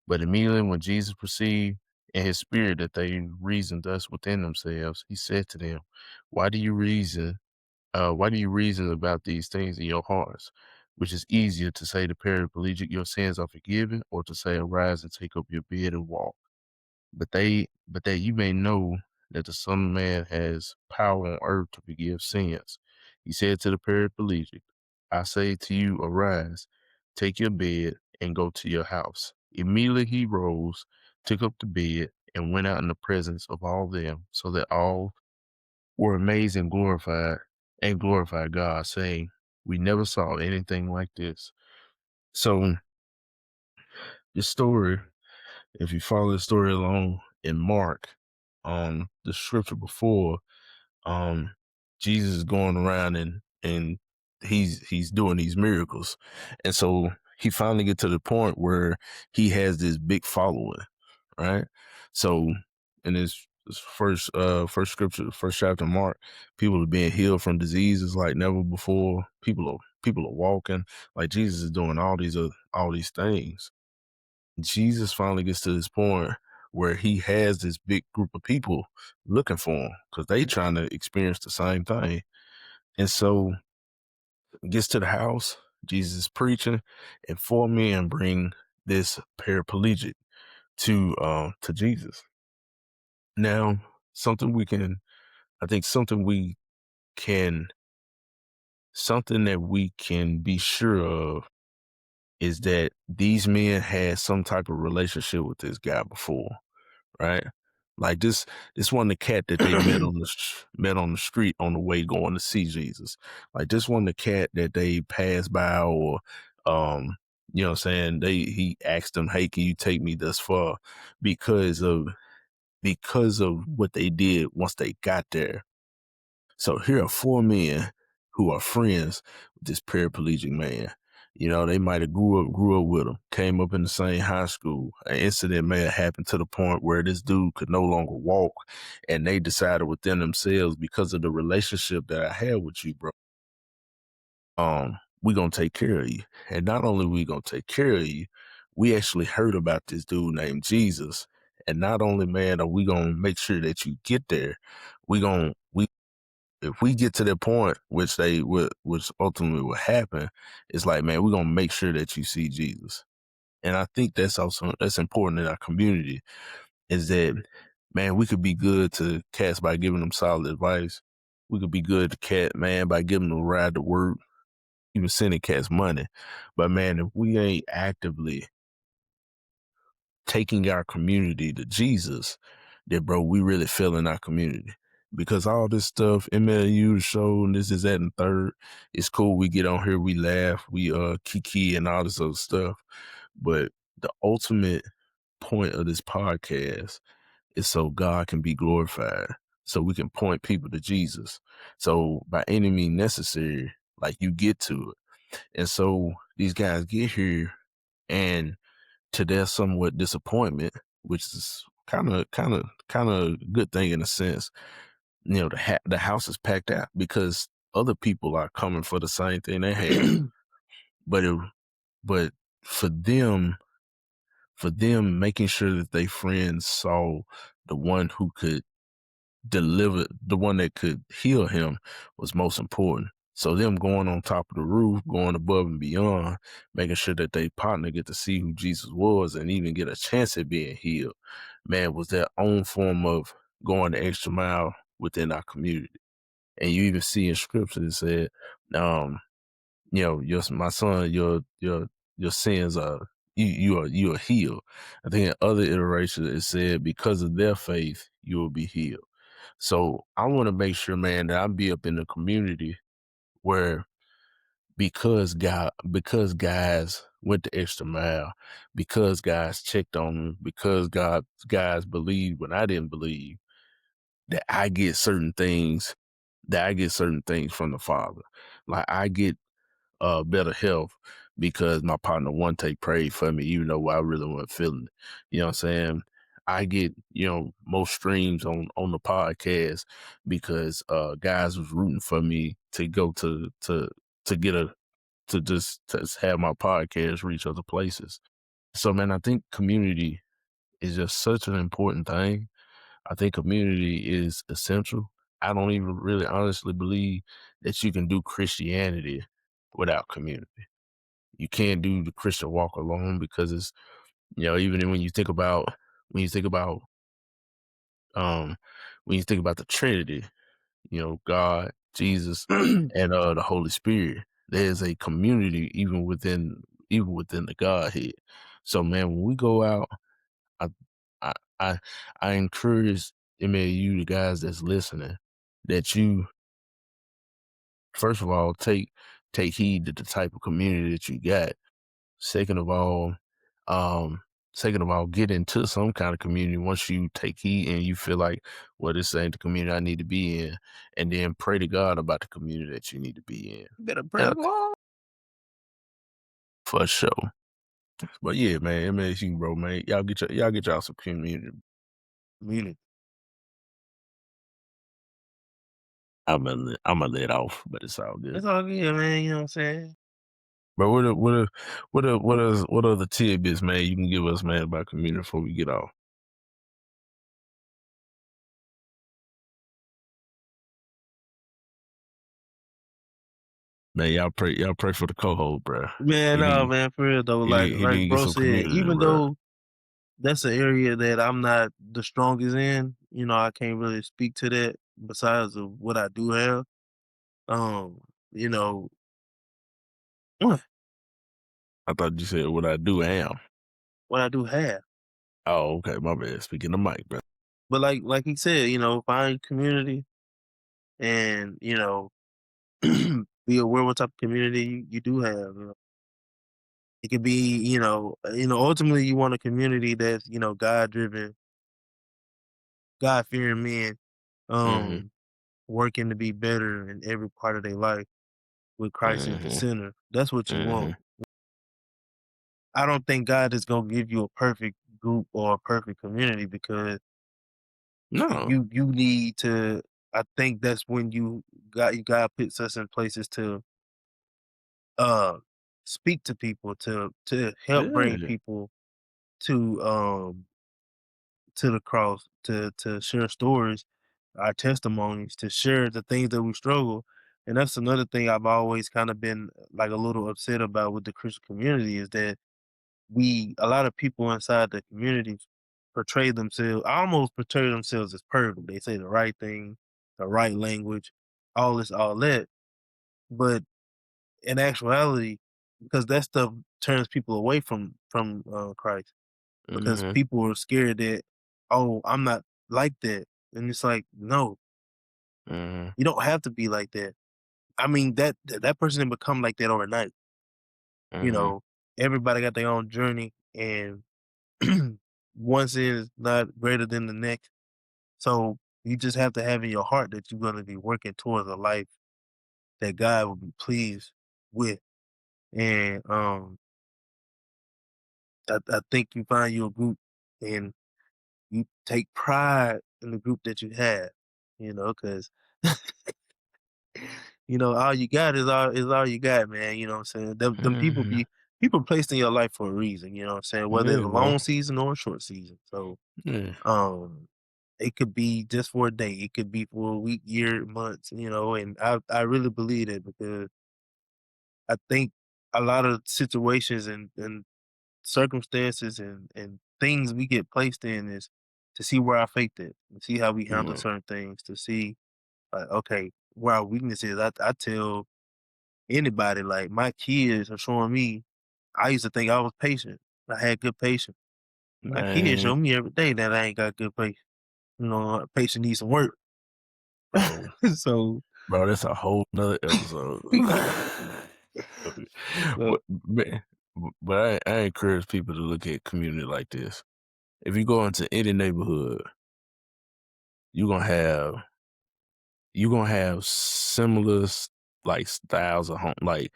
S2: But immediately when Jesus perceived in his spirit that they reasoned thus within themselves, he said to them, Why do you reason about these things in your hearts? Which is easier to say to paraplegic, your sins are forgiven, or to say, arise and take up your bed and walk? But that you may know that the Son of Man has power on earth to forgive sins. He said to the paraplegic, I say to you, arise, take your bed, and go to your house. Immediately he rose, took up the bed, and went out in the presence of all them, so that all were amazed and glorified God, saying, We never saw anything like this. So this story, if you follow the story along in Mark, the scripture before, um, Jesus is going around and he's doing these miracles, and so he finally get to the point where he has this big following, right? So in this first scripture, the first chapter of Mark, people are being healed from diseases like never before. People are walking, like Jesus is doing all these things. Jesus finally gets to this point where he has this big group of people looking for him because they trying to experience the same thing. And so he gets to the house, Jesus is preaching, and 4 men bring this paraplegic to Jesus. Now, something we can, I think something that we can be sure of is that these men had some type of relationship with this guy before, right? Like this wasn't the cat that they met on the street on the way going to see Jesus. Like this wasn't the cat that they passed by, or you know what I'm saying, he asked them, "Hey, can you take me this far?" because of what they did once they got there. So here are 4 men who are friends with this paraplegic man. You know, they might have grew up with him, came up in the same high school. An incident may have happened to the point where this dude could no longer walk, and they decided within themselves, because of the relationship that I had with you, bro, we gonna take care of you. And not only we gonna take care of you, we actually heard about this dude named Jesus. And not only, man, are we gonna make sure that you get there, we if we get to that point, which ultimately will happen, it's like, man, we're gonna make sure that you see Jesus. And I think that's important in our community, is that, man, we could be good to cats by giving them solid advice. We could be good to cat, man, by giving them a ride to work, even sending cats money. But man, if we ain't actively taking our community to Jesus, then bro, we really failing our community. Because all this stuff, MLU, the show, and this is that and third, it's cool. We get on here, we laugh, we kiki and all this other stuff. But the ultimate point of this podcast is so God can be glorified, so we can point people to Jesus. So by any means necessary, like, you get to it. And so these guys get here, and to their somewhat disappointment, which is kind of good thing in a sense, the house is packed out because other people are coming for the same thing they have. but but for them making sure that their friends saw the one who could deliver, the one that could heal him, was most important. So them going on top of the roof, going above and beyond, making sure that they partner get to see who Jesus was and even get a chance at being healed, man, was their own form of going the extra mile within our community. And you even see in scripture it said, my son, your sins are, you are healed. I think in other iterations it said, because of their faith, you will be healed. So I want to make sure, man, that I be up in the community where, because guys went the extra mile, because guys checked on them, because guys believed when I didn't believe, that I get certain things, from the Father. Like, I get better health because my partner Wontae prayed for me, even though I really wasn't feeling it. You know what I'm saying? I get, more streams on the podcast because guys was rooting for me to go to get to just have my podcast reach other places. So man, I think community is just such an important thing. I think community is essential. I don't even really honestly believe that you can do Christianity without community. You can't do the Christian walk alone, because it's, even when you think about when you think about um when you think about the Trinity, God, Jesus, and the Holy Spirit, there's a community even within the Godhead. So man, when we go out, I I I, I encourage you, the guys that's listening, that you, first of all, take heed to the type of community that you got. Second of all, um, get into some kind of community once you take heed and you feel like, well, this ain't the community I need to be in, and then pray to God about the community that you need to be in.
S4: You better pray, Lord.
S2: For sure. But yeah, man, MSU, bro, man, y'all get y'all some community. I'm gonna let off, but it's all good.
S4: It's all good, man. You know what I'm saying?
S2: But what are the tidbits, man, you can give us, man, about community before we get off? Man, y'all pray for the co-host, bro.
S4: Man, no, man, for real though.
S2: He
S4: Like
S2: need to get
S4: bro
S2: some
S4: said,
S2: community,
S4: even
S2: bro.
S4: though that's an area that I'm not the strongest in, I can't really speak to that besides of what I do have. You know, what
S2: I thought you said what I do am.
S4: what I do have.
S2: Oh, okay, my bad. Speaking the mic, bro.
S4: But like he said, find community and, be aware what type of community you do have. It could be, ultimately you want a community that's, God driven, God fearing men,
S2: Mm-hmm.
S4: working to be better in every part of their life with Christ as the
S2: Mm-hmm.
S4: center. That's what you
S2: Mm-hmm.
S4: want. I don't think God is gonna give you a perfect group or a perfect community, because
S2: No.
S4: you need to. I think that's when God puts us in places to uh speak to people, to help bring
S2: Yeah.
S4: people to the cross, to share stories. our testimonies, to share the things that we struggle. And that's another thing I've always kind of been like a little upset about with the Christian community is that a lot of people inside the community almost portray themselves as perfect. They say the right thing, the right language, all this, all that. But in actuality, because that stuff turns people away from Christ, because
S2: Mhm.
S4: people are scared that, oh, I'm not like that, and it's like, no,
S2: Mhm.
S4: you don't have to be like that. I mean, that person didn't become like that overnight. You
S2: Mhm.
S4: know, everybody got their own journey, and one sin is not greater than the next. So you just have to have in your heart that you're going to be working towards a life that God will be pleased with. And I think you find you a group and you take pride in the group that you have, because all you got is all you got, man. You know what I'm saying? Them
S2: Mhm.
S4: people placed in your life for a reason, you know what I'm saying? Whether it's
S2: Yeah,
S4: a
S2: bro.
S4: long season or a short season. So
S2: Yeah.
S4: um it could be just for a day, it could be for a week, year, months, and I really believe that because I think a lot of situations and circumstances and things we get placed in is to see where our faith is, to see how we handle
S2: Mhm.
S4: certain things, to see like, okay, where our weakness is. I tell anybody, like, my kids are showing me. I used to think I was patient. I had good patience. My kids
S2: Man,
S4: show me every day that I ain't got good patience. Patience needs some work.
S2: bro.
S4: So,
S2: Bro, that's a whole nother episode.
S4: so
S2: But man, but I encourage people to look at community like this. If you go into any neighborhood, you're gonna have similar like styles of home, like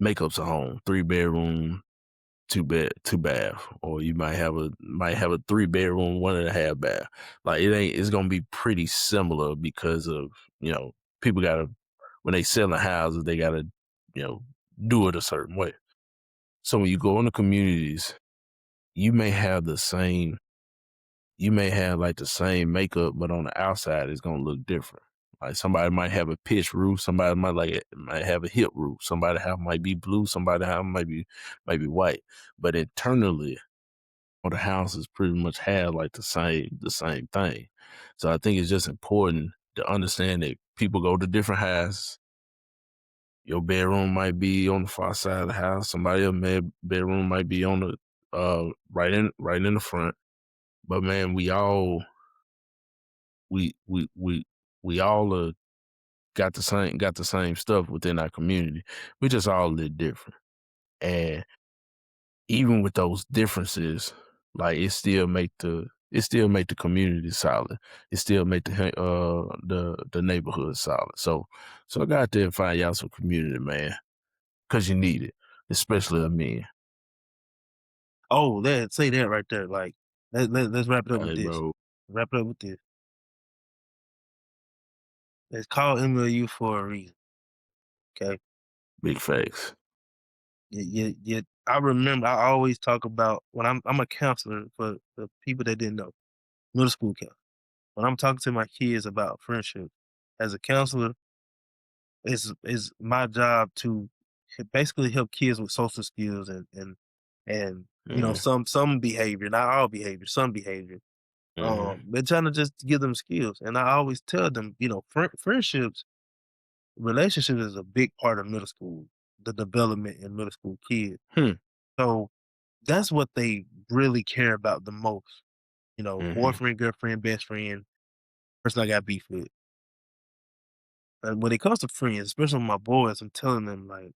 S2: makeups of home, 3 bedroom, two bath, or you might have a 3 bedroom, 1.5 bath. Like it's gonna be pretty similar because of people gotta when they selling houses they gotta you know do it a certain way. So when you go into communities, you may have the same you may have like the same makeup, but on the outside it's gonna look different. Like somebody might have a pitch roof, somebody might have a hip roof, somebody house might be blue, somebody house might be white, but internally, all the houses pretty much have like the same thing. So I think it's just important to understand that people go to different houses. Your bedroom might be on the far side of the house. Somebody else's bedroom might be on the right in the front. But man, we all got the same stuff within our community. We just all live different, and even with those differences, like it still make the community solid. It still make the neighborhood solid. So go out there and find y'all some community, man, because you need it, especially a man.
S4: oh, say that right there. Like, let's wrap it up with
S2: Hey,
S4: this.
S2: bro,
S4: Wrap it up with this. It's called MLU for a reason. Okay.
S2: big facts.
S4: I remember I always talk about when I'm a counselor for the people that didn't know, middle school counselor. When I'm talking to my kids about friendship, as a counselor, is my job to basically help kids with social skills and
S2: Mm,
S4: some behavior, not all behavior, some behavior.
S2: mm-hmm,
S4: But trying to just give them skills, and I always tell them, friendships, relationships is a big part of middle school, the development in middle school kids.
S2: hmm,
S4: So that's what they really care about the most.
S2: mm-hmm.
S4: Boyfriend, girlfriend, best friend, person I got beef with. And when it comes to friends, especially my boys, I'm telling them, like,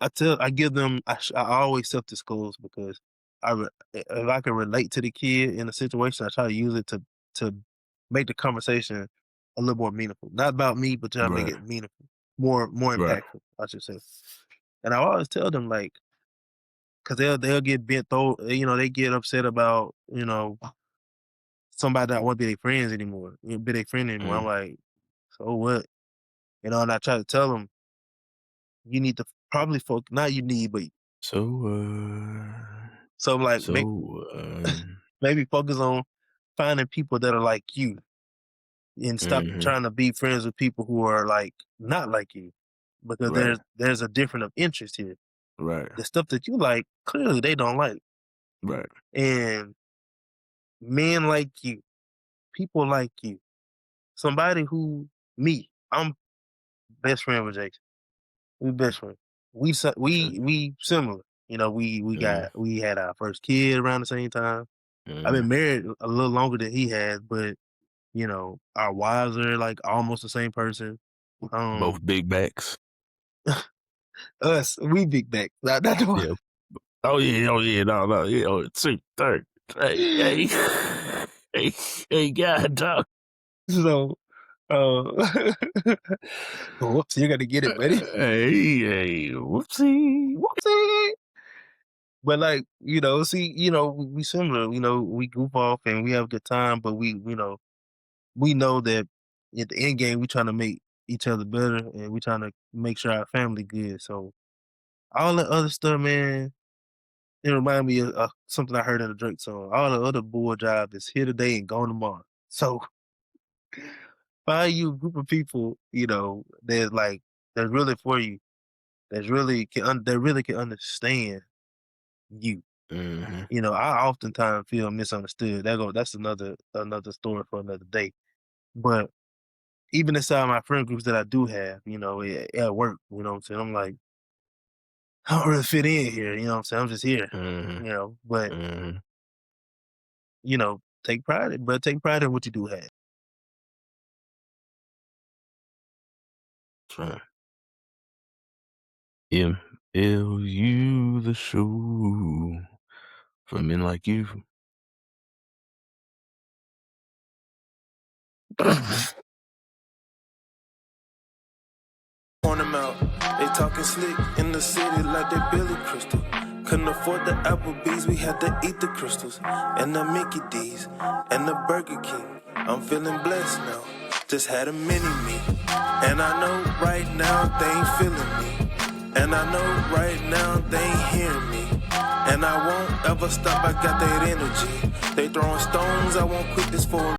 S4: I give them, I always self disclose because if I can relate to the kid in a situation, I try to use it to make the conversation a little more meaningful. Not about me, but try to make
S2: Right,
S4: it meaningful, more
S2: right.
S4: impactful, I should say. And I always tell them, like, because they'll get bent though, they get upset about somebody that won't be their friends anymore, be their friend anymore. I'm
S2: Mm.
S4: like, so what? And I try to tell them, you need to probably focus. Not you need, but
S2: So,
S4: so like
S2: so,
S4: maybe focus on finding people that are like you, and stop
S2: Mhm.
S4: trying to be friends with people who are like not like you, because
S2: Right.
S4: there's a different of interest here.
S2: Right.
S4: The stuff that you like, clearly they don't like,
S2: Right.
S4: and men like you, people like you, somebody who I'm best friend with Jason. We best friends.
S2: Okay.
S4: We similar. You know,
S2: Mhm.
S4: we had our first kid around the same time. I've
S2: Mhm.
S4: been married a little longer than he has, but you know, our wives are like almost the same person.
S2: Both big backs.
S4: Us, we big back. Not the one.
S2: Yeah. Oh yeah. Oh yeah. No. Yeah. Oh, two, third. Hey. Hey. Hey. God, dog.
S4: So, whoops, you got to get it, buddy.
S2: Hey. Whoopsie.
S4: Whoopsie. But like, you know, see, you know, we similar. You know, we goof off and we have a good time, but we know that at the end game, we trying to make each other better, and we trying to make sure our family good. So all the other stuff, man, it remind me of something I heard in a Drake song. All the other bull job is here today and gone tomorrow. So find you a group of people, you know, that's really for you, that really can understand you.
S2: Mhm.
S4: You know, I oftentimes feel misunderstood. That's another story for another day. But even inside my friend groups that I do have, you know, at work, you know what I'm saying? I'm like, I don't really fit in here, you know what I'm saying? I'm just here,
S2: Mhm.
S4: you know. But,
S2: Mhm.
S4: you know, take pride in what you do have.
S2: That's right. MLU the show for men like you.
S1: Point them out. They talking slick in the city like they Billy Crystal. Couldn't afford the Applebee's, we had to eat the crystals. And the Mickey D's, and the Burger King. I'm feeling blessed now, just had a mini-me. And I know right now they ain't feeling me. And I know right now they ain't hearing me. And I won't ever stop, I got that energy. They throwing stones, I won't quit this for